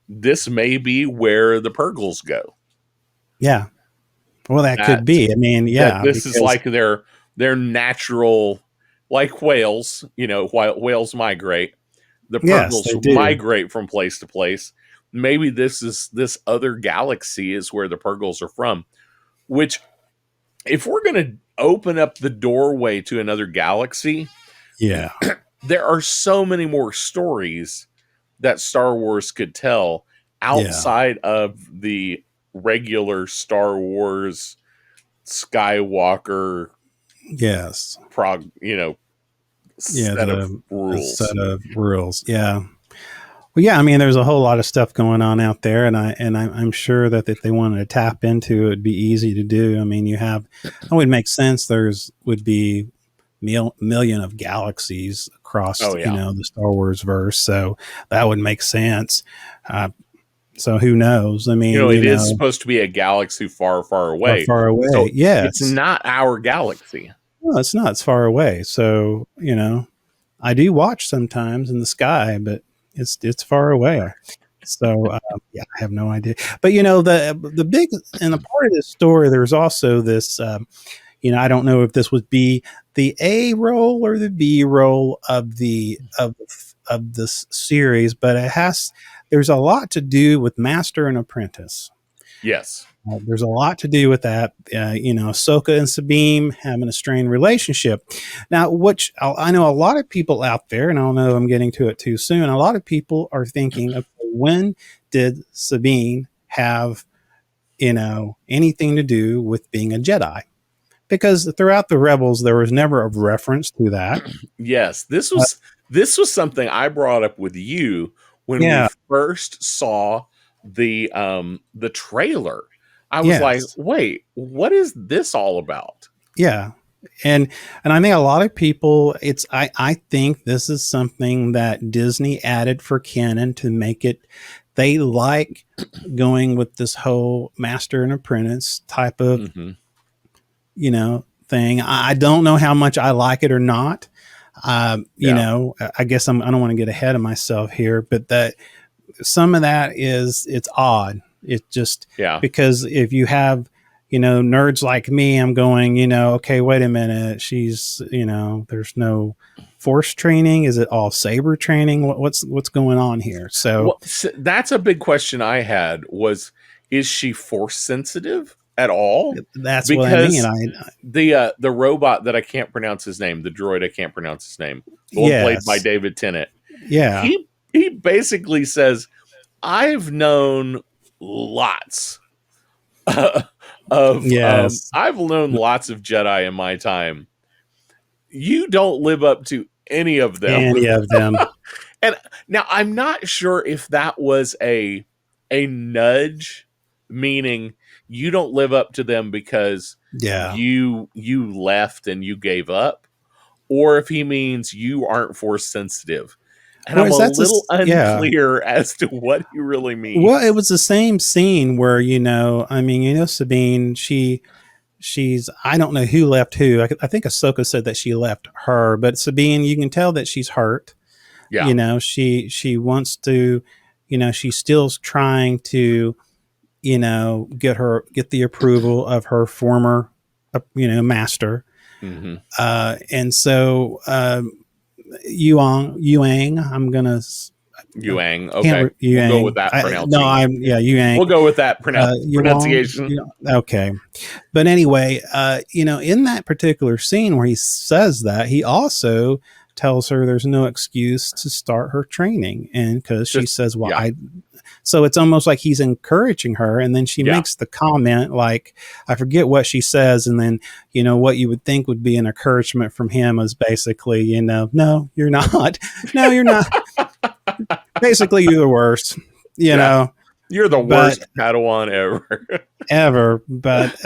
this may be where the Purgles go. Yeah. Well, that could be. I mean, yeah. This is like their natural, like whales, while whales migrate, the Purgles migrate from place to place. Maybe this other galaxy is where the Purgles are from, which, if we're going to open up the doorway to another galaxy, there are so many more stories that Star Wars could tell outside of the regular Star Wars Skywalker set of rules. Well, yeah, I mean, there's a whole lot of stuff going on out there, and I'm sure that if they wanted to tap into it, it'd be easy to do. I mean, it would make sense. Would be million of galaxies across, the Star Wars verse, so that would make sense. So who knows? I mean, it is supposed to be a galaxy far, far away. Far away. So yes, it's not our galaxy. No, it's not. It's far away. So I do watch sometimes in the sky, but it's far away. So I have no idea. But the big and a part of this story, there's also this. I don't know if this would be the A roll or the B roll of this series, but there's a lot to do with master and apprentice. Yes. There's a lot to do with that. Ahsoka and Sabine having a strained relationship. Now, which I know a lot of people out there, and I don't know if I'm getting to it too soon, a lot of people are thinking, okay, when did Sabine have, anything to do with being a Jedi? Because throughout the Rebels, there was never a reference to that. Yes, this was something I brought up with you when we first saw the trailer. I was like, wait, what is this all about? Yeah. And I think a lot of people, I think this is something that Disney added for canon to make it, they like going with this whole master and apprentice type of, thing. I don't know how much I like it or not. I guess I don't want to get ahead of myself here, but that some of that it's odd. It's just because if you have, nerds like me, I'm going, okay, wait a minute. She's, there's no force training. Is it all saber training? What's going on here? So that's a big question I had was, is she force sensitive at all? That's what I mean. Because the robot that I can't pronounce his name, the droid I can't pronounce his name, the one played by Yes. David Tennant, Yeah. he basically says, I've known lots Yes. I've known lots of Jedi in my time. You don't live up to any of them. Any of them. And now I'm not sure if that was a nudge, meaning you don't live up to them because Yeah. you left and you gave up, or if he means you aren't force sensitive. And I'm a little unclear as to what he really means. Well, it was the same scene where, Sabine, she's, I don't know who left who. I think Ahsoka said that she left her, but Sabine, you can tell that she's hurt. Yeah. She wants to, she's still trying to, get the approval of her former, master. Mm-hmm. And so, Yuang, I'm gonna Yuang. Okay, we'll go with that pronunciation. Yuang. We'll go with that pronunciation. Okay, but anyway, in that particular scene where he says that, he also tells her there's no excuse to start her training, and because she says, "Well, so it's almost like he's encouraging her, and then she makes the comment, like, I forget what she says, and then, what you would think would be an encouragement from him is basically, no, you're not. No, you're not. Basically, you're the worst, know. You're the worst Padawan ever. Ever. But,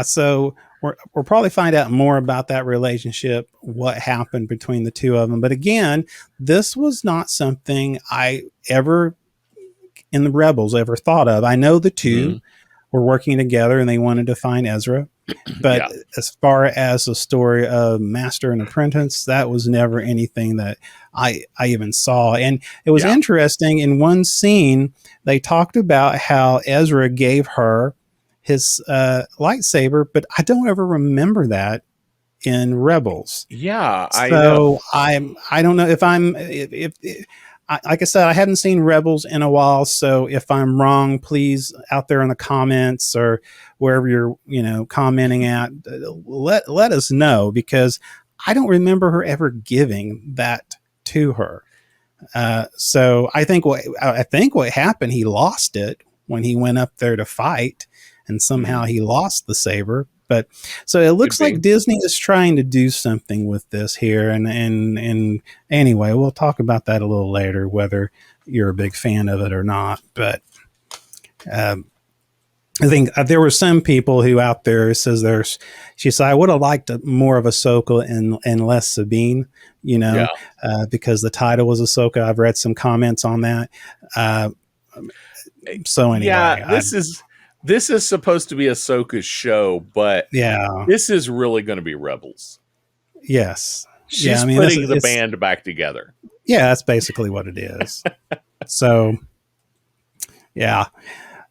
so we'll probably find out more about that relationship, what happened between the two of them. But again, this was not something I ever in the Rebels ever thought of. I know the two were working together and they wanted to find Ezra, but as far as the story of master and apprentice, that was never anything that I even saw. And it was interesting. In one scene, they talked about how Ezra gave her his lightsaber, but I don't ever remember that in Rebels. Yeah, I know. I don't know if like I said, I haven't seen Rebels in a while, so if I'm wrong, please, out there in the comments or wherever you're, commenting at, let us know, because I don't remember her ever giving that to her. So I think what happened, he lost it when he went up there to fight, and somehow he lost the saber. But so it looks like Disney is trying to do something with this here. And anyway, we'll talk about that a little later, whether you're a big fan of it or not. But I think there were some people who out there says she said, I would have liked more of Ahsoka and less Sabine, because the title was Ahsoka. I've read some comments on that. So anyway, this is supposed to be Ahsoka's show, but this is really going to be Rebels. Yes. She's putting the band back together. Yeah, that's basically what it is. So, yeah.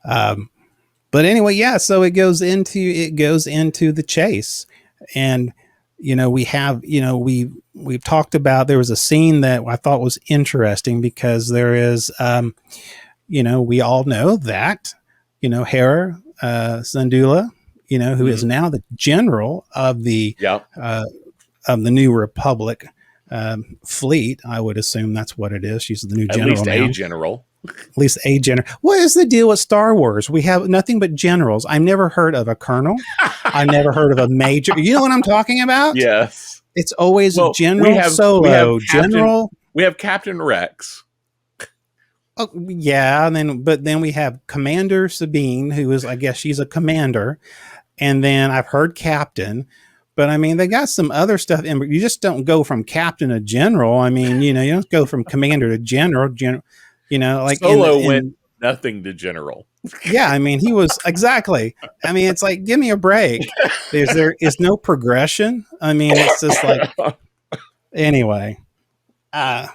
But anyway, so it goes into the chase. And, we've talked about, there was a scene that I thought was interesting because there is, we all know that, Hera Syndulla, who is now the general of the New Republic fleet. I would assume that's what it is. She's the new general. At least a general. What is the deal with Star Wars? We have nothing but generals. I've never heard of a colonel. I've never heard of a major. You know what I'm talking about? Yes. It's always General Solo. We have Captain Rex. Oh, yeah, and then we have Commander Sabine, who is, I guess she's a commander, and then I've heard Captain, but I mean they got some other stuff, and you just don't go from Captain to General. I mean, you don't go from Commander to General. Like Solo went nothing to General. Yeah, I mean he was exactly. I mean, it's like, give me a break. There is no progression. I mean, it's just like anyway. So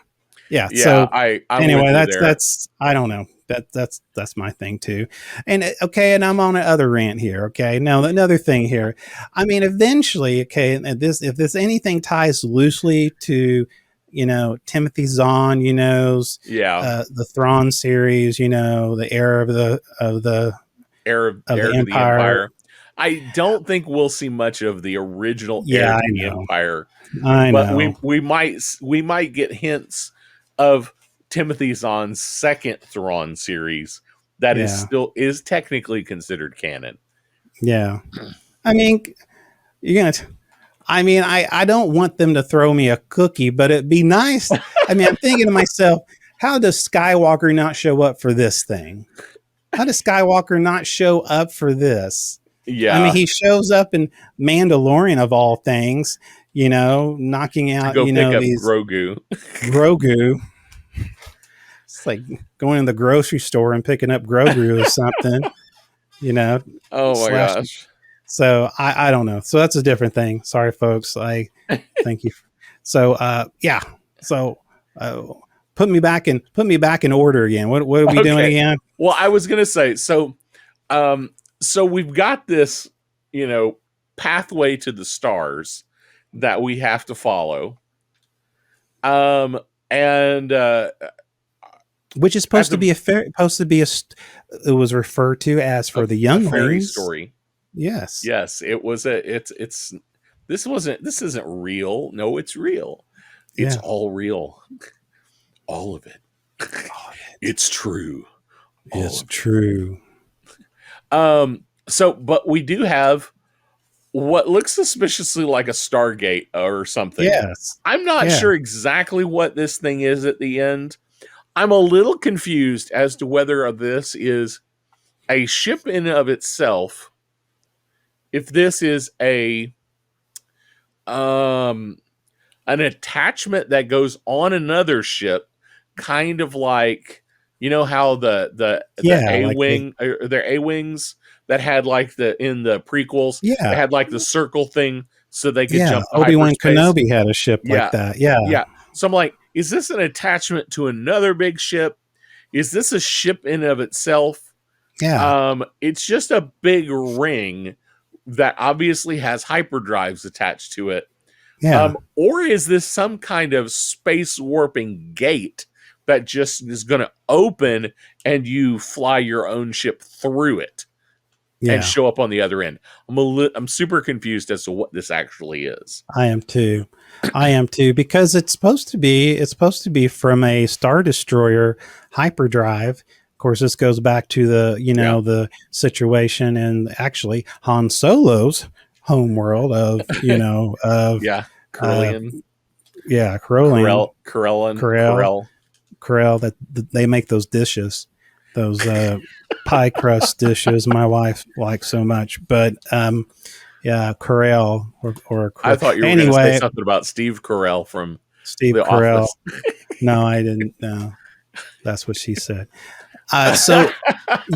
anyway, that's I don't know. That's my thing too. And okay, and I'm on another rant here. Okay, now another thing here. I mean, eventually, okay, if this anything ties loosely to Timothy Zahn, Yeah. the Thrawn series, the heir of the Heir the to the Empire. Empire. I don't think we'll see much of the original heir Yeah, to I the know. Empire, I but know. we might get hints of Timothy Zahn's second Thrawn series that Yeah. is technically considered canon. Yeah. I mean, you're gonna. I don't want them to throw me a cookie, but it'd be nice. I'm thinking to myself, how does Skywalker not show up for this thing? How does Skywalker not show up for this? Yeah, He shows up in Mandalorian of all things, knocking to out, go pick up these Grogu. Grogu. It's like going to the grocery store and picking up Grogu or something, Oh my slash. gosh. So I don't know. So that's a different thing. Sorry, folks. I thank you. So yeah. So put me back in order again. What are we doing again? Well, I was gonna say so. So we've got this, pathway to the stars that we have to follow. And which is supposed to be it was referred to as for the younglings. Fairy story. Yes. Yes, it was this isn't real. No, it's real. It's all real. All of it. It's true. It's true. So but we do have what looks suspiciously like a Stargate or something. Yes. I'm not sure exactly what this thing is at the end. I'm a little confused as to whether this is a ship in and of itself, if this is an attachment that goes on another ship, kind of like, how the A-wing, like their A-wings that had like in the prequels, they had like the circle thing so they could jump to Obi-Wan hyperspace. Kenobi had a ship like that. Yeah. So I'm like, is this an attachment to another big ship? Is this a ship in and of itself? Yeah. It's just a big ring that obviously has hyperdrives attached to it. Yeah. Or is this some kind of space warping gate that just is going to open and you fly your own ship through it and show up on the other end? I'm super confused as to what this actually is. I am too, because it's supposed to be from a Star Destroyer hyperdrive. Of course, this goes back to the the situation and actually Han Solo's homeworld of Corellian. Corel, that they make those dishes, those pie crust dishes my wife likes so much. But Corel or I thought you were going to say something about Steve Carell from Steve The Carell. Office. No, I didn't. No, that's what she said. So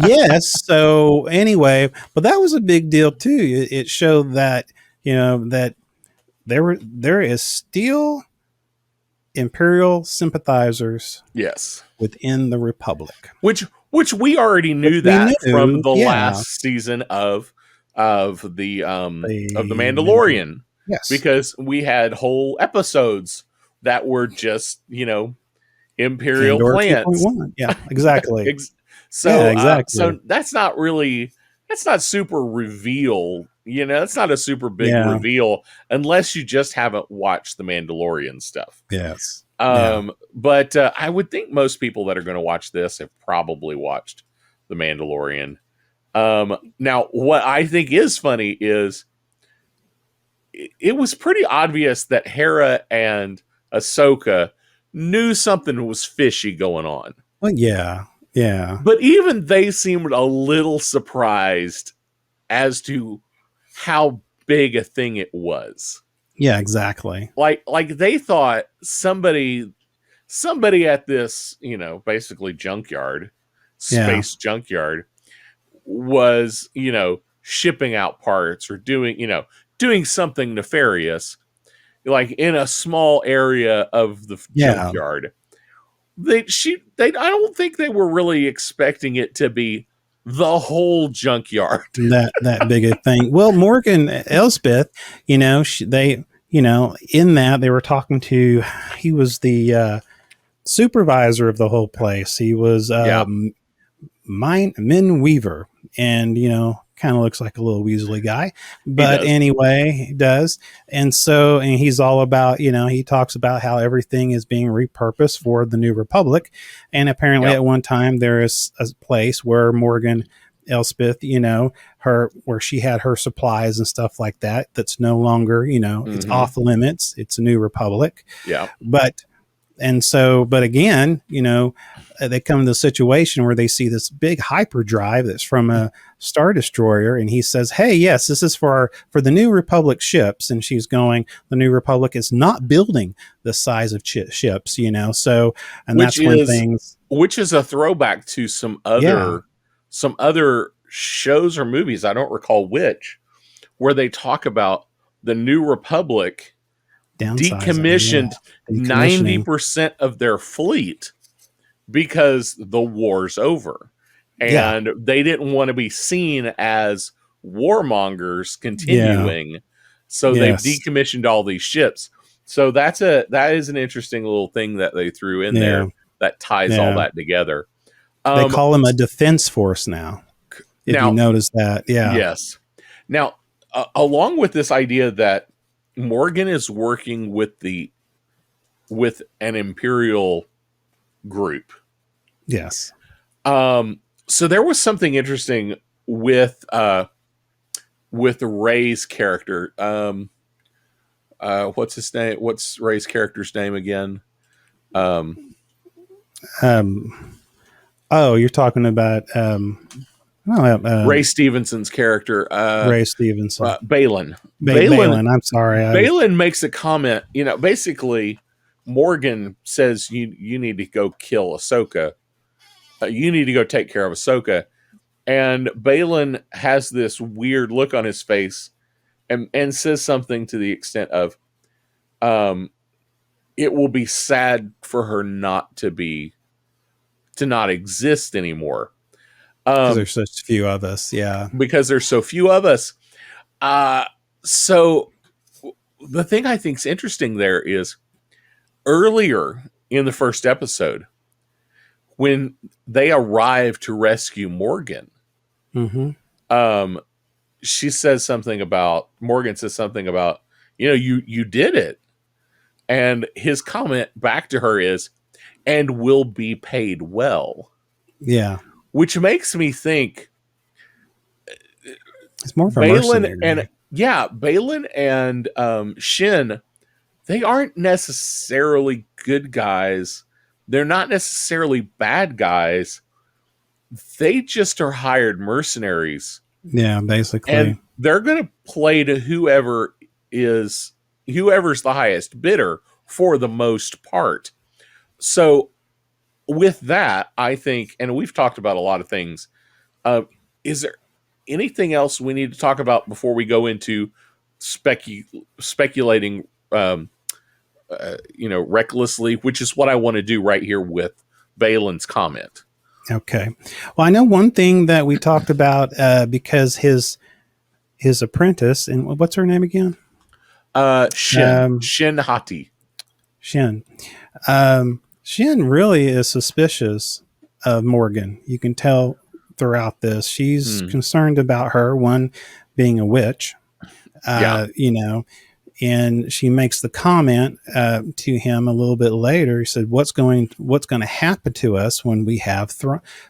yes. So anyway, but that was a big deal too. It showed that that there is still Imperial sympathizers. Yes. Within the Republic, which we already knew from the last season of the Mandalorian. Yes, because we had whole episodes that were just Imperial Andor plans. 2.1. Yeah, exactly. So that's not super reveal. That's not a super big reveal unless you just haven't watched the Mandalorian stuff. Yes. But I would think most people that are going to watch this have probably watched the Mandalorian. Now, what I think is funny is it was pretty obvious that Hera and Ahsoka knew something was fishy going on. Well, yeah. But even they seemed a little surprised as to how big a thing it was. Yeah, exactly. Like they thought somebody at this, basically space junkyard was, shipping out parts or doing something nefarious, like in a small area of the junkyard. I don't think they were really expecting it to be the whole junkyard. that big a thing. Well, Morgan Elsbeth, they in that they were talking to, he was the supervisor of the whole place. He was Yeah. Min Weaver, and kind of looks like a little Weasley guy, but does. anyway, he does. And he's all about, he talks about how everything is being repurposed for the New Republic, and apparently Yep. at one time there is a place where Morgan Elspeth, where she had her supplies and stuff like that, that's no longer, it's off limits. It's a New Republic. Yeah. But again, they come to the situation where they see this big hyperdrive that's from a Star Destroyer, and he says, "Hey, yes, this is for the New Republic ships." And she's going, "The New Republic is not building the size of ships, So, and Which that's when things, which is a throwback to some other shows or movies, I don't recall which, where they talk about the New Republic decommissioned 90% of their fleet because the war's over. And they didn't want to be seen as warmongers continuing. So they've decommissioned all these ships. So that is an interesting little thing that they threw in there that ties all that together. They call them a defense force now. If you notice that. Yeah. Yes. Now, along with this idea that Morgan is working with an Imperial group. Yes. So there was something interesting with Rey's character. What's his name? What's Rey's character's name again? You're talking about Ray Stevenson's character. Ray Stevenson. Baylan. Baylan. I'm sorry. Baylan makes a comment. Basically, Morgan says you need to go kill Ahsoka. You need to go take care of Ahsoka. And Baylan has this weird look on his face and says something to the extent of, it will be sad for her to not exist anymore. Because there's such few of us. Yeah. Because there's so few of us. So the thing I think is interesting there is earlier in the first episode, when they arrive to rescue Morgan, Morgan says something about, you did it. And his comment back to her is, and will be paid well. Yeah. Which makes me think it's more of a mercenary. Baylan and Shin, they aren't necessarily good guys. They're not necessarily bad guys. They just are hired mercenaries. Yeah, basically. And they're going to play to whoever's the highest bidder for the most part. So with that, I think, and we've talked about a lot of things, is there anything else we need to talk about before we go into speculating recklessly, which is what I want to do right here with Baylan's comment. Okay. Well, I know one thing that we talked about because his apprentice, and what's her name again? Shin Hati. Shin. Shin really is suspicious of Morgan. You can tell throughout this. She's concerned about her, one being a witch, and she makes the comment to him a little bit later. He said, "What's going to happen to us when we have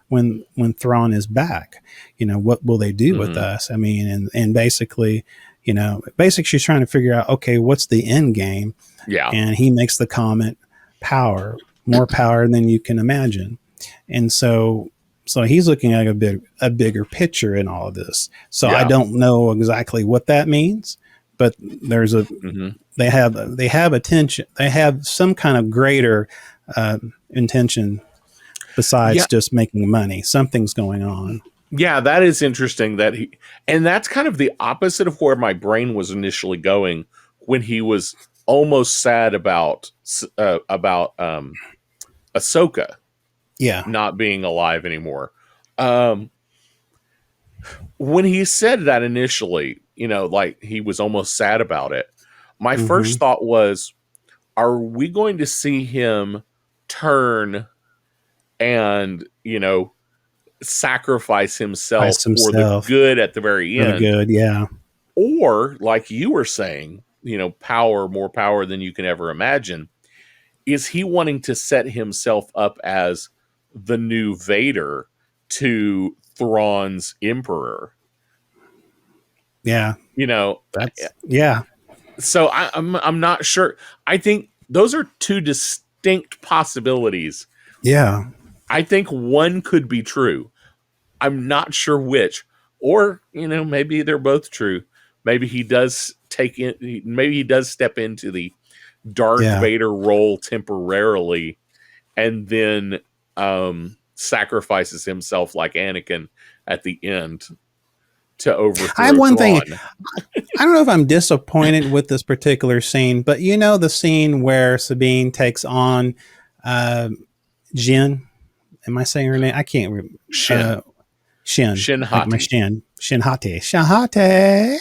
when Thrawn is back? What will they do with us?" I mean, and basically, she's trying to figure out, okay, what's the end game? Yeah. And he makes the comment, more power than you can imagine. And so he's looking at a bigger picture in all of this. So I don't know exactly what that means, but there's they have attention. They have some kind of greater intention besides just making money. Something's going on. Yeah, that is interesting and that's kind of the opposite of where my brain was initially going when he was almost sad about Ahsoka not being alive anymore. When he said that initially, like he was almost sad about it, my first thought was, are we going to see him turn and, sacrifice himself Christ for the himself good at the very for the end? good, yeah. Or, like you were saying, more power than you can ever imagine. Is he wanting to set himself up as the new Vader to Thrawn's emperor? Yeah. That's yeah. So I'm not sure. I think those are two distinct possibilities. Yeah. I think one could be true. I'm not sure which. Or, maybe they're both true. Maybe he does maybe he does step into the Darth Vader role temporarily and then sacrifices himself like Anakin at the end to overthrow I have one Thrawn. thing. I don't know if I'm disappointed with this particular scene, but the scene where Sabine takes on Jin. Am I saying her name? I can't remember. Shin. Shin Like my Hati. Shin. Shin Hati. Shin Hati.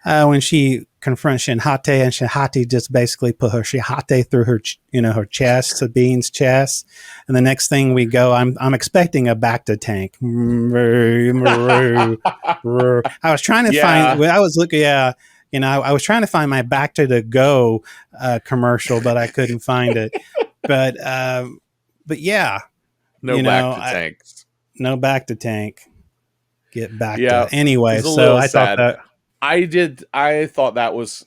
When she confronts Shin Hati, and Shin Hati just basically put her Shin Hati through her, her chest, Sabine's chest. And the next thing we go, I'm expecting a Bacta tank. I was trying to find. I was looking. I was trying to find my Bacta to go commercial, but I couldn't find it. But yeah. No Bacta tanks. No Bacta tank. Get back to anyway. So I sad. thought that I thought that was.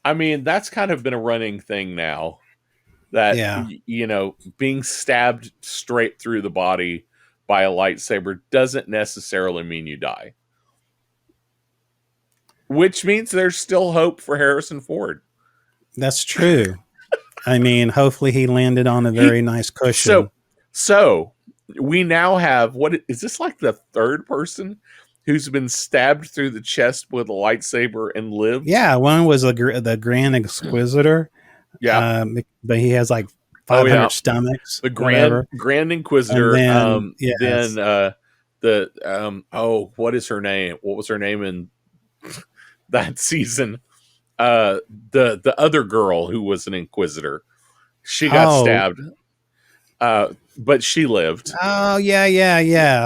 I mean, that's kind of been a running thing now. That being stabbed straight through the body by a lightsaber doesn't necessarily mean you die. Which means there's still hope for Harrison Ford. That's true. I mean, hopefully he landed on a very nice cushion. So we now have, what is this, like the third person who's been stabbed through the chest with a lightsaber and lived? Yeah, one was the Grand Inquisitor. Yeah, but he has like 500 stomachs. The Grand Inquisitor. Then, what is her name? What was her name in that season? The other girl who was an Inquisitor. She got stabbed. But she lived. Oh yeah.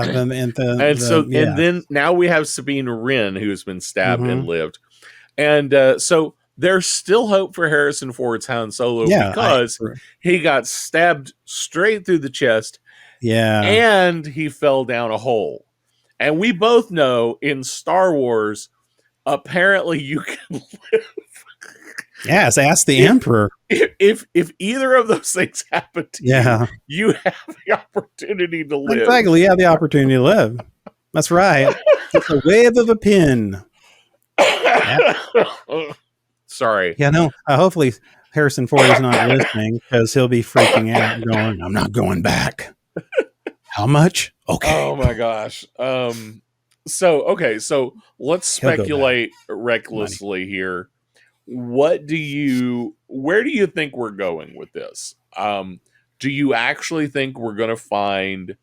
And then now we have Sabine Wren who's been stabbed and lived, and so there's still hope for Harrison Ford's Han Solo because he got stabbed straight through the chest, and he fell down a hole, and we both know in Star Wars, apparently you can live. Yes, ask the Emperor. If either of those things happen to you, you have the opportunity to live. Exactly, you have the opportunity to live. That's right. It's a wave of a pin. Sorry. Yeah, no. Hopefully Harrison Ford is not listening because he'll be freaking out going, I'm not going back. How much? Okay. Oh my gosh. So let's speculate recklessly here. Where do you think we're going with this? Do you actually think we're going to find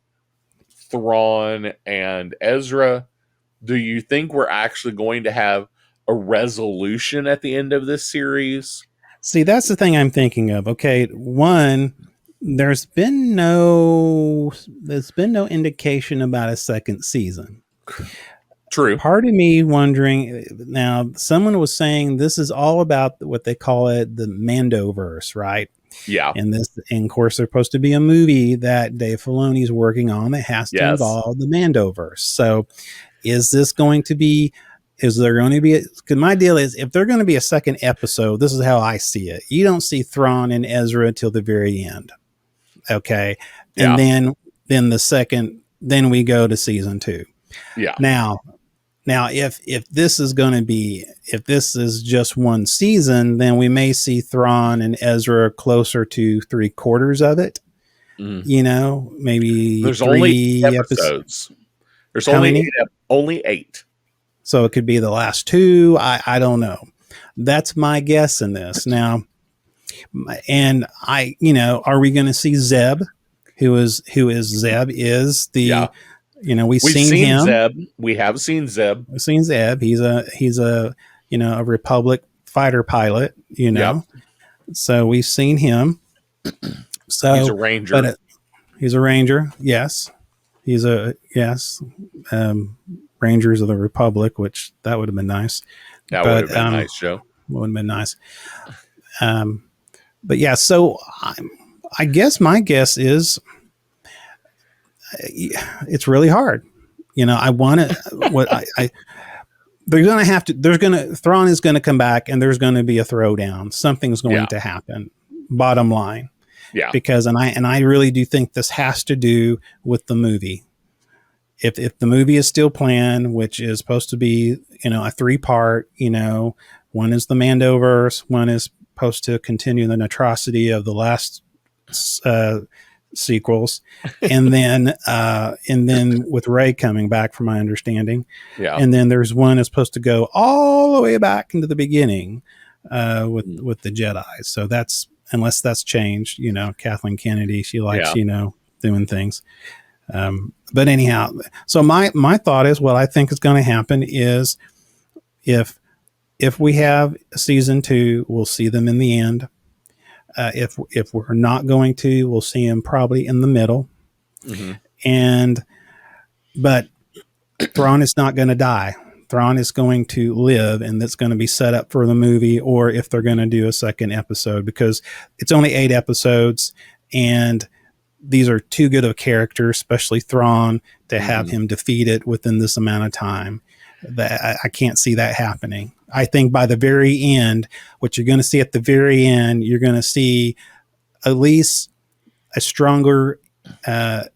Thrawn and Ezra? Do you think we're actually going to have a resolution at the end of this series? See, that's the thing I'm thinking of. Okay, one, there's been no indication about a second season. True. Part of me wondering now, someone was saying this is all about what they call it, the Mandoverse, right? Yeah. And of course, there's supposed to be a movie that Dave Filoni is working on that has to involve the Mandoverse. So is there going to be, because my deal is, if there's going to be a second episode, this is how I see it. You don't see Thrawn and Ezra till the very end. Okay. And then then we go to season 2. Yeah. Now, if this is just one season, then we may see Thrawn and Ezra closer to 3/4 of it. Maybe there's 3 only episodes. There's How many? only 8. So it could be the last 2. I don't know. That's my guess in this. Now, and are we going to see Zeb? Who is Zeb? Is the we've seen him. Zeb. We have seen Zeb. We've seen Zeb. He's a a Republic fighter pilot, you know. Yep. So we've seen him. So He's a ranger. But he's a ranger. Yes. He's Rangers of the Republic, which that would have been nice. That would have been a nice show. Would have been nice. But yeah, so I guess my guess is it's really hard. You know, I want to, what I they're going to have to, Thrawn is going to come back and there's going to be a throwdown. Something's going to happen. Bottom line. Yeah. Because, and I really do think this has to do with the movie. If the movie is still planned, which is supposed to be, you know, a 3-part, you know, one is the Mandoverse, one is supposed to continue the atrocity of the last sequels, and then with Rey coming back, from my understanding, and then there's one that's supposed to go all the way back into the beginning with the Jedi. So that's, unless that's changed, you know, Kathleen Kennedy, she likes you know, doing things. But anyhow, so my thought is, what I think is going to happen is if we have season 2, we'll see them in the end. If we're not going to, we'll see them probably in the middle. But Thrawn is not going to die. Thrawn is going to live, and that's going to be set up for the movie, or if they're going to do a second episode, because it's only 8 episodes, and these are too good of characters, especially Thrawn, to have him defeated within this amount of time. That I can't see that happening. I think by the very end, what you're going to see at the very end, you're going to see at least a stronger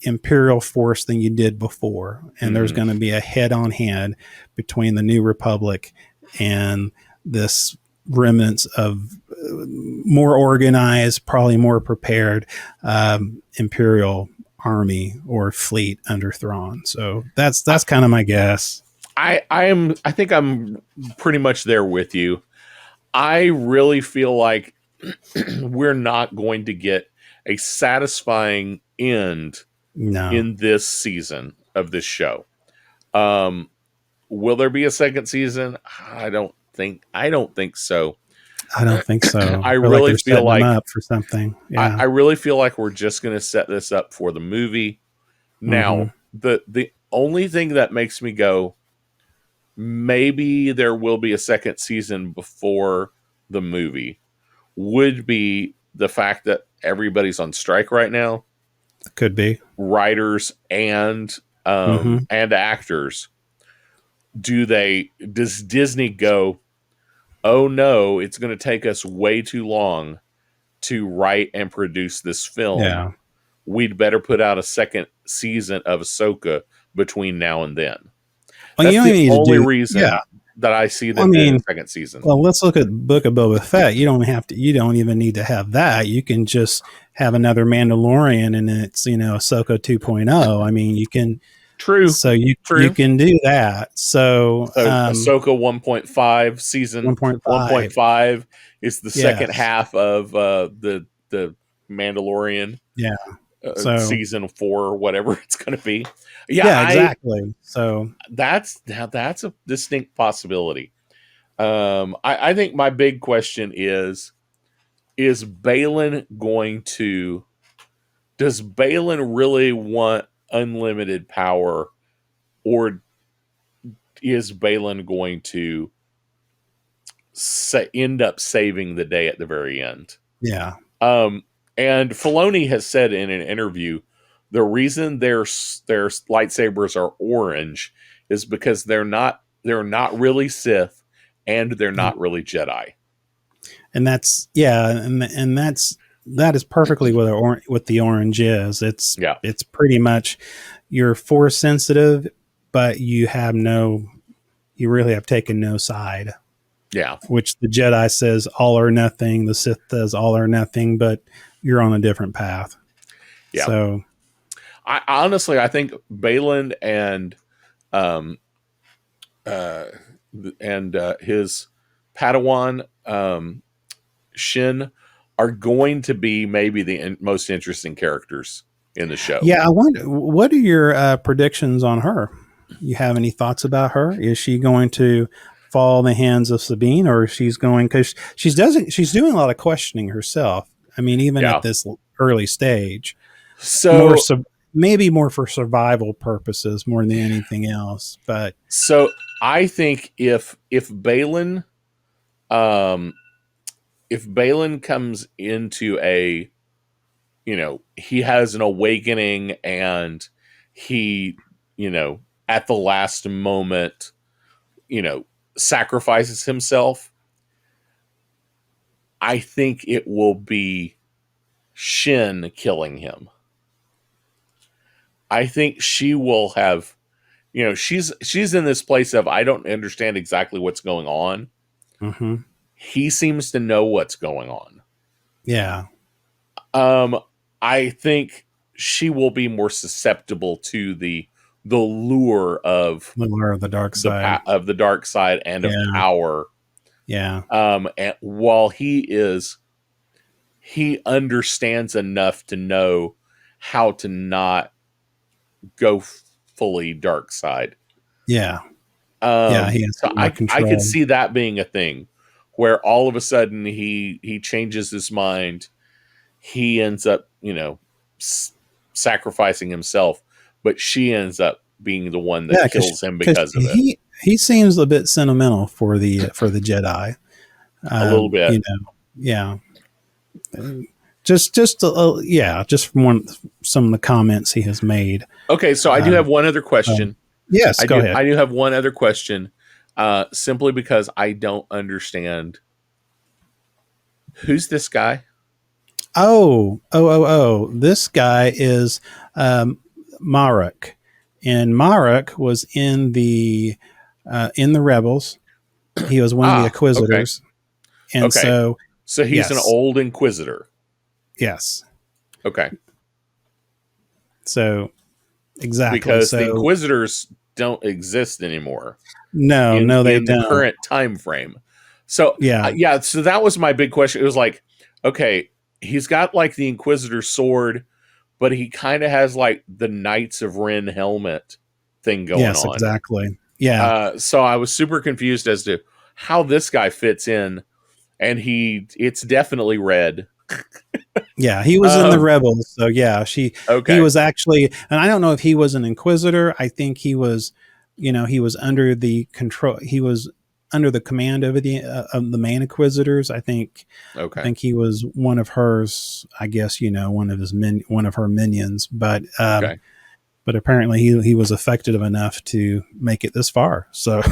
Imperial force than you did before. And there's going to be a head-on-head between the New Republic and this remnants of more organized, probably more prepared Imperial army or fleet under Thrawn. So that's kind of my guess. I think I'm pretty much there with you. I really feel like we're not going to get a satisfying end in this season of this show. Will there be a second season? I don't think so. I don't think so. I really feel like up for something. Yeah. I really feel like we're just going to set this up for the movie. Now, the only thing that makes me go, maybe there will be a second season before the movie, would be the fact that everybody's on strike right now. Could be writers and actors. Does Disney go, oh no, it's going to take us way too long to write and produce this film. Yeah. We'd better put out a second season of Ahsoka between now and then. Well, that's the only reason that I see them in the second season. Well, let's look at Book of Boba Fett. You don't even need to have that. You can just have another Mandalorian, and it's, you know, Ahsoka 2.0. I mean, you can. True. So you can do that. So Ahsoka 1.5 season 1.5 is the second half of the Mandalorian. Yeah. Season 4 or whatever it's going to be. Yeah, exactly. So that's a distinct possibility. I think my big question is Baylan does Baylan really want unlimited power, or is Baylan going to end up saving the day at the very end? Yeah. And Filoni has said in an interview, the reason their lightsabers are orange is because they're not really Sith, and they're not really Jedi. And that's that is perfectly what the orange is. It's pretty much, you're force sensitive, but you really have taken no side. Yeah. Which the Jedi says all or nothing, the Sith says all or nothing, but you're on a different path. Yeah. So I honestly think Baylan and his Padawan Shin are going to be maybe the most interesting characters in the show. Yeah, I wonder, what are your predictions on her? You have any thoughts about her? Is she going to fall in the hands of Sabine, or she's going, because she's doing a lot of questioning herself. I mean, even Yeah. at this early stage, So maybe more for survival purposes more than anything else. But I think if Balin if Balin comes into he has an awakening and he, at the last moment, sacrifices himself, I think it will be Shin killing him. I think she will have, she's in this place of, I don't understand exactly what's going on. mm-hmm. He seems to know what's going on. Yeah. I think she will be more susceptible to the lure of The dark side. of the dark side and of power. Yeah. And while he understands enough to know how to not go fully dark side. Yeah. He has So more control. I could see that being a thing where all of a sudden he changes his mind. He ends up, sacrificing himself, but she ends up being the one that kills him because of it. He seems a bit sentimental for the Jedi. A little bit. Yeah. Just from some of the comments he has made. Okay, so I do have one other question. Yes, go ahead. I do have one other question, simply because I don't understand. Who's this guy? This guy is Marek, and Marek was in the Rebels. He was one of the Inquisitors, and so he's an old Inquisitor. Yes. Okay. So exactly, because the Inquisitors don't exist anymore. No, they don't. In the current time frame. So so that was my big question. It was like, okay, he's got like the Inquisitor sword, but he kind of has like the Knights of Ren helmet thing going on. Yes, exactly. Yeah. So I was super confused as to how this guy fits in, and it's definitely red. Yeah, he was in the Rebels. So he was actually, and I don't know if he was an Inquisitor. I think he was, he was under the control. He was under the command of the main Inquisitors. I think he was one of hers. I guess one of her minions. But but apparently he was effective enough to make it this far. So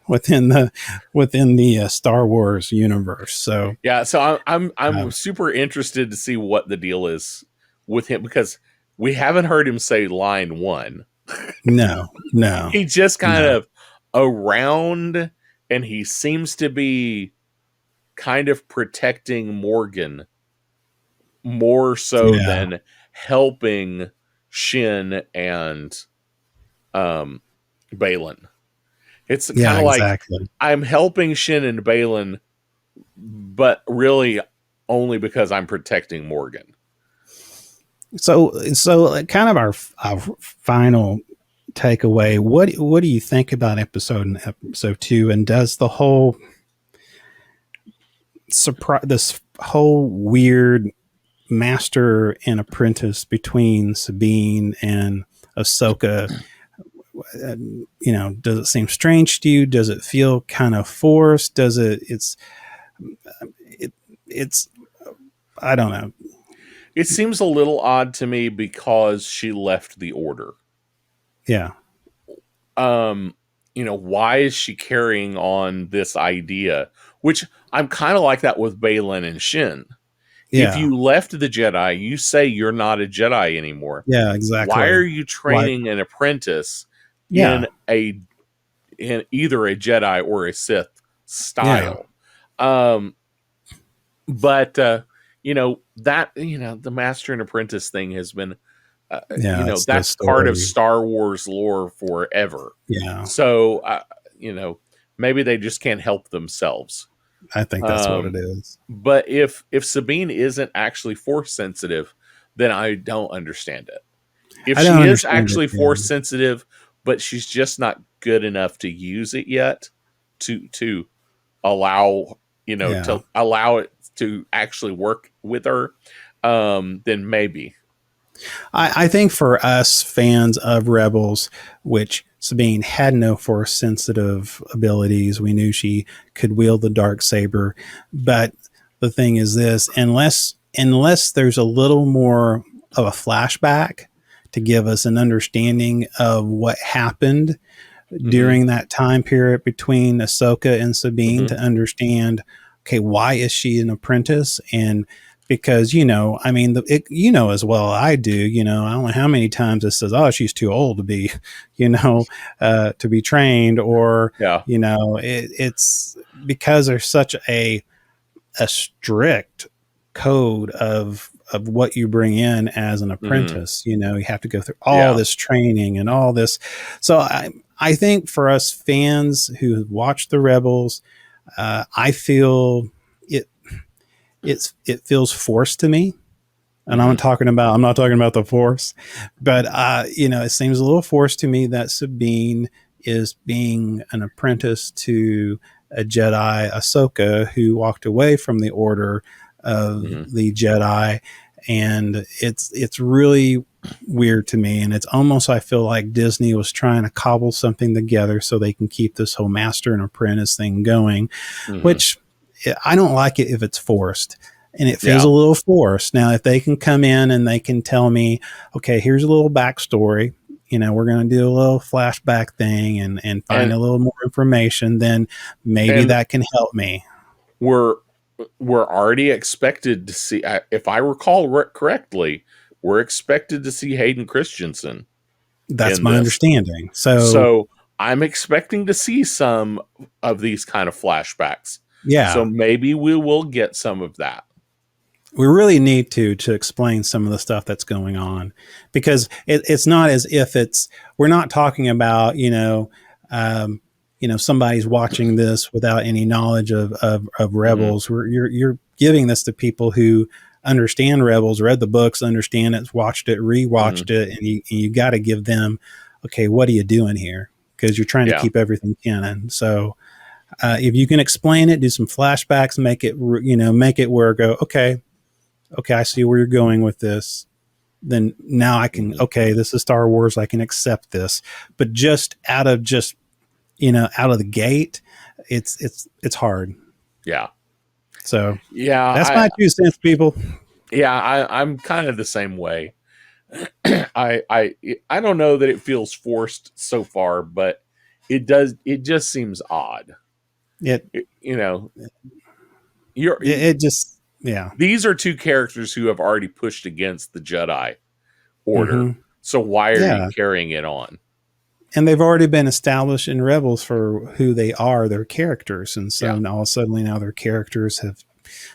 within the Star Wars universe. So so I'm super interested to see what the deal is with him, because we haven't heard him say line one. No. He just kind of around, and he seems to be kind of protecting Morgan more so than helping Shin and Balin. It's kind of like, I'm helping Shin and Balin, but really only because I'm protecting Morgan. So kind of our final takeaway. What do you think about episode 2? And does the whole this whole weird master and apprentice between Sabine and Ahsoka, does it seem strange to you? Does it feel kind of forced? Does it's I don't know. It seems a little odd to me because she left the Order. Yeah. Why is she carrying on this idea? Which I'm kind of like that with Balin and Shin. Yeah. If you left the Jedi, you say you're not a Jedi anymore. Yeah, exactly. Why are you training an apprentice in either a Jedi or a Sith style? Yeah. But the master and apprentice thing has been, that's part of Star Wars lore forever. Yeah. So, maybe they just can't help themselves. I think that's what it is. But if Sabine isn't actually force sensitive, then I don't understand it. If she is actually force sensitive, but she's just not good enough to use it yet, to allow, to allow it to actually work with her, then maybe. I think for us fans of Rebels, which Sabine had no force sensitive abilities, we knew she could wield the dark saber. But the thing is this, unless there's a little more of a flashback to give us an understanding of what happened during that time period between Ahsoka and Sabine, to understand, okay, why is she an apprentice? And because, I mean, as well I do, I don't know how many times it says, oh, she's too old to be, to be trained, or, it's because there's such a strict code of what you bring in as an apprentice. You have to go through all this training and all this. So I think for us fans who watch the Rebels, I feel it feels forced to me. And I'm not talking about the Force, but it seems a little forced to me that Sabine is being an apprentice to a Jedi, Ahsoka, who walked away from the order of the Jedi. And it's really weird to me. And it's almost, I feel like Disney was trying to cobble something together so they can keep this whole master and apprentice thing going, which I don't like it if it's forced. And it feels a little forced. Now, if they can come in and they can tell me, okay, here's a little backstory, we're going to do a little flashback thing and find a little more information, then maybe that can help me. We're already expected to see, if I recall correctly, we're expected to see Hayden Christensen. That's my understanding. So I'm expecting to see some of these kind of flashbacks. Yeah. So maybe we will get some of that. We really need to explain some of the stuff that's going on, because it's not as if we're not talking about, somebody's watching this without any knowledge of Rebels. You're giving this to people who understand Rebels, read the books, understand it, watched it, rewatched it. And you got to give them, okay, what are you doing here? Because you're trying to keep everything canon. So, if you can explain it, do some flashbacks, make it where go, okay, I see where you're going with this. Then now I can, okay, this is Star Wars. I can accept this, but just out of the gate, it's hard. Yeah. So that's my 2 cents, people. Yeah. I'm kind of the same way. I don't know that it feels forced so far, but it just seems odd. These are 2 characters who have already pushed against the Jedi Order. So why are you carrying it on? And they've already been established in Rebels for who they are, their characters. And so all of a sudden now their characters have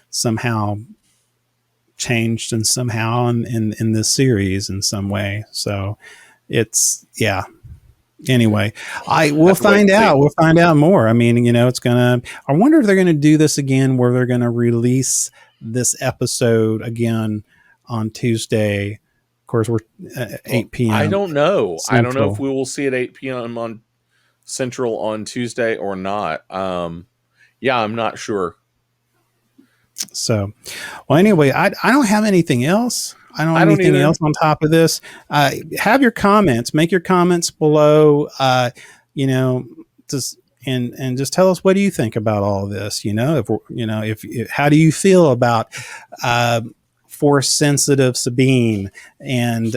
somehow changed and somehow in this series in some way. So it's, anyway, we'll find out. We'll find out more. I mean, I wonder if they're going to do this again, where they're going to release this episode again on Tuesday. Of course, we're 8 p.m. I don't know. Central. I don't know if we will see it 8 p.m. on Central on Tuesday or not. I'm not sure. So, well, anyway, I don't have anything else. I don't have anything else on top of this. Have your comments. Make your comments below. Just tell us, what do you think about all of this? If how do you feel about force sensitive Sabine, and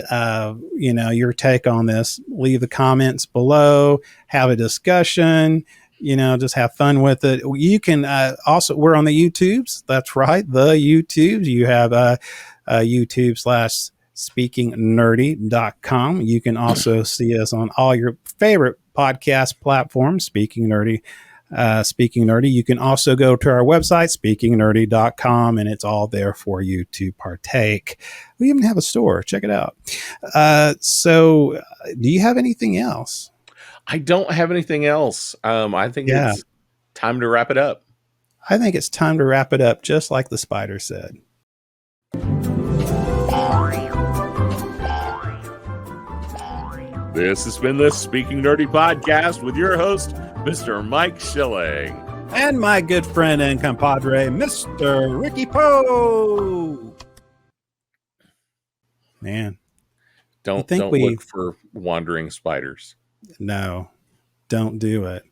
your take on this? Leave the comments below. Have a discussion. Just have fun with it. You can also, we're on the YouTubes. That's right, the YouTubes. You have YouTube/speakingnerdy.com. You can also see us on all your favorite podcast platforms, Speaking Nerdy. You can also go to our website, speakingnerdy.com, and it's all there for you to partake. We even have a store. Check it out. So do you have anything else? I don't have anything else. I think it's time to wrap it up. I think it's time to wrap it up, just like the spider said. This has been the Speaking Nerdy podcast with your host, Mr. Mike Schilling. And my good friend and compadre, Mr. Ricky Poe. Man, Don't think we- look for wandering spiders. no, don't do it.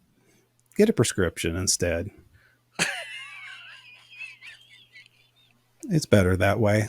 Get a prescription instead. It's better that way.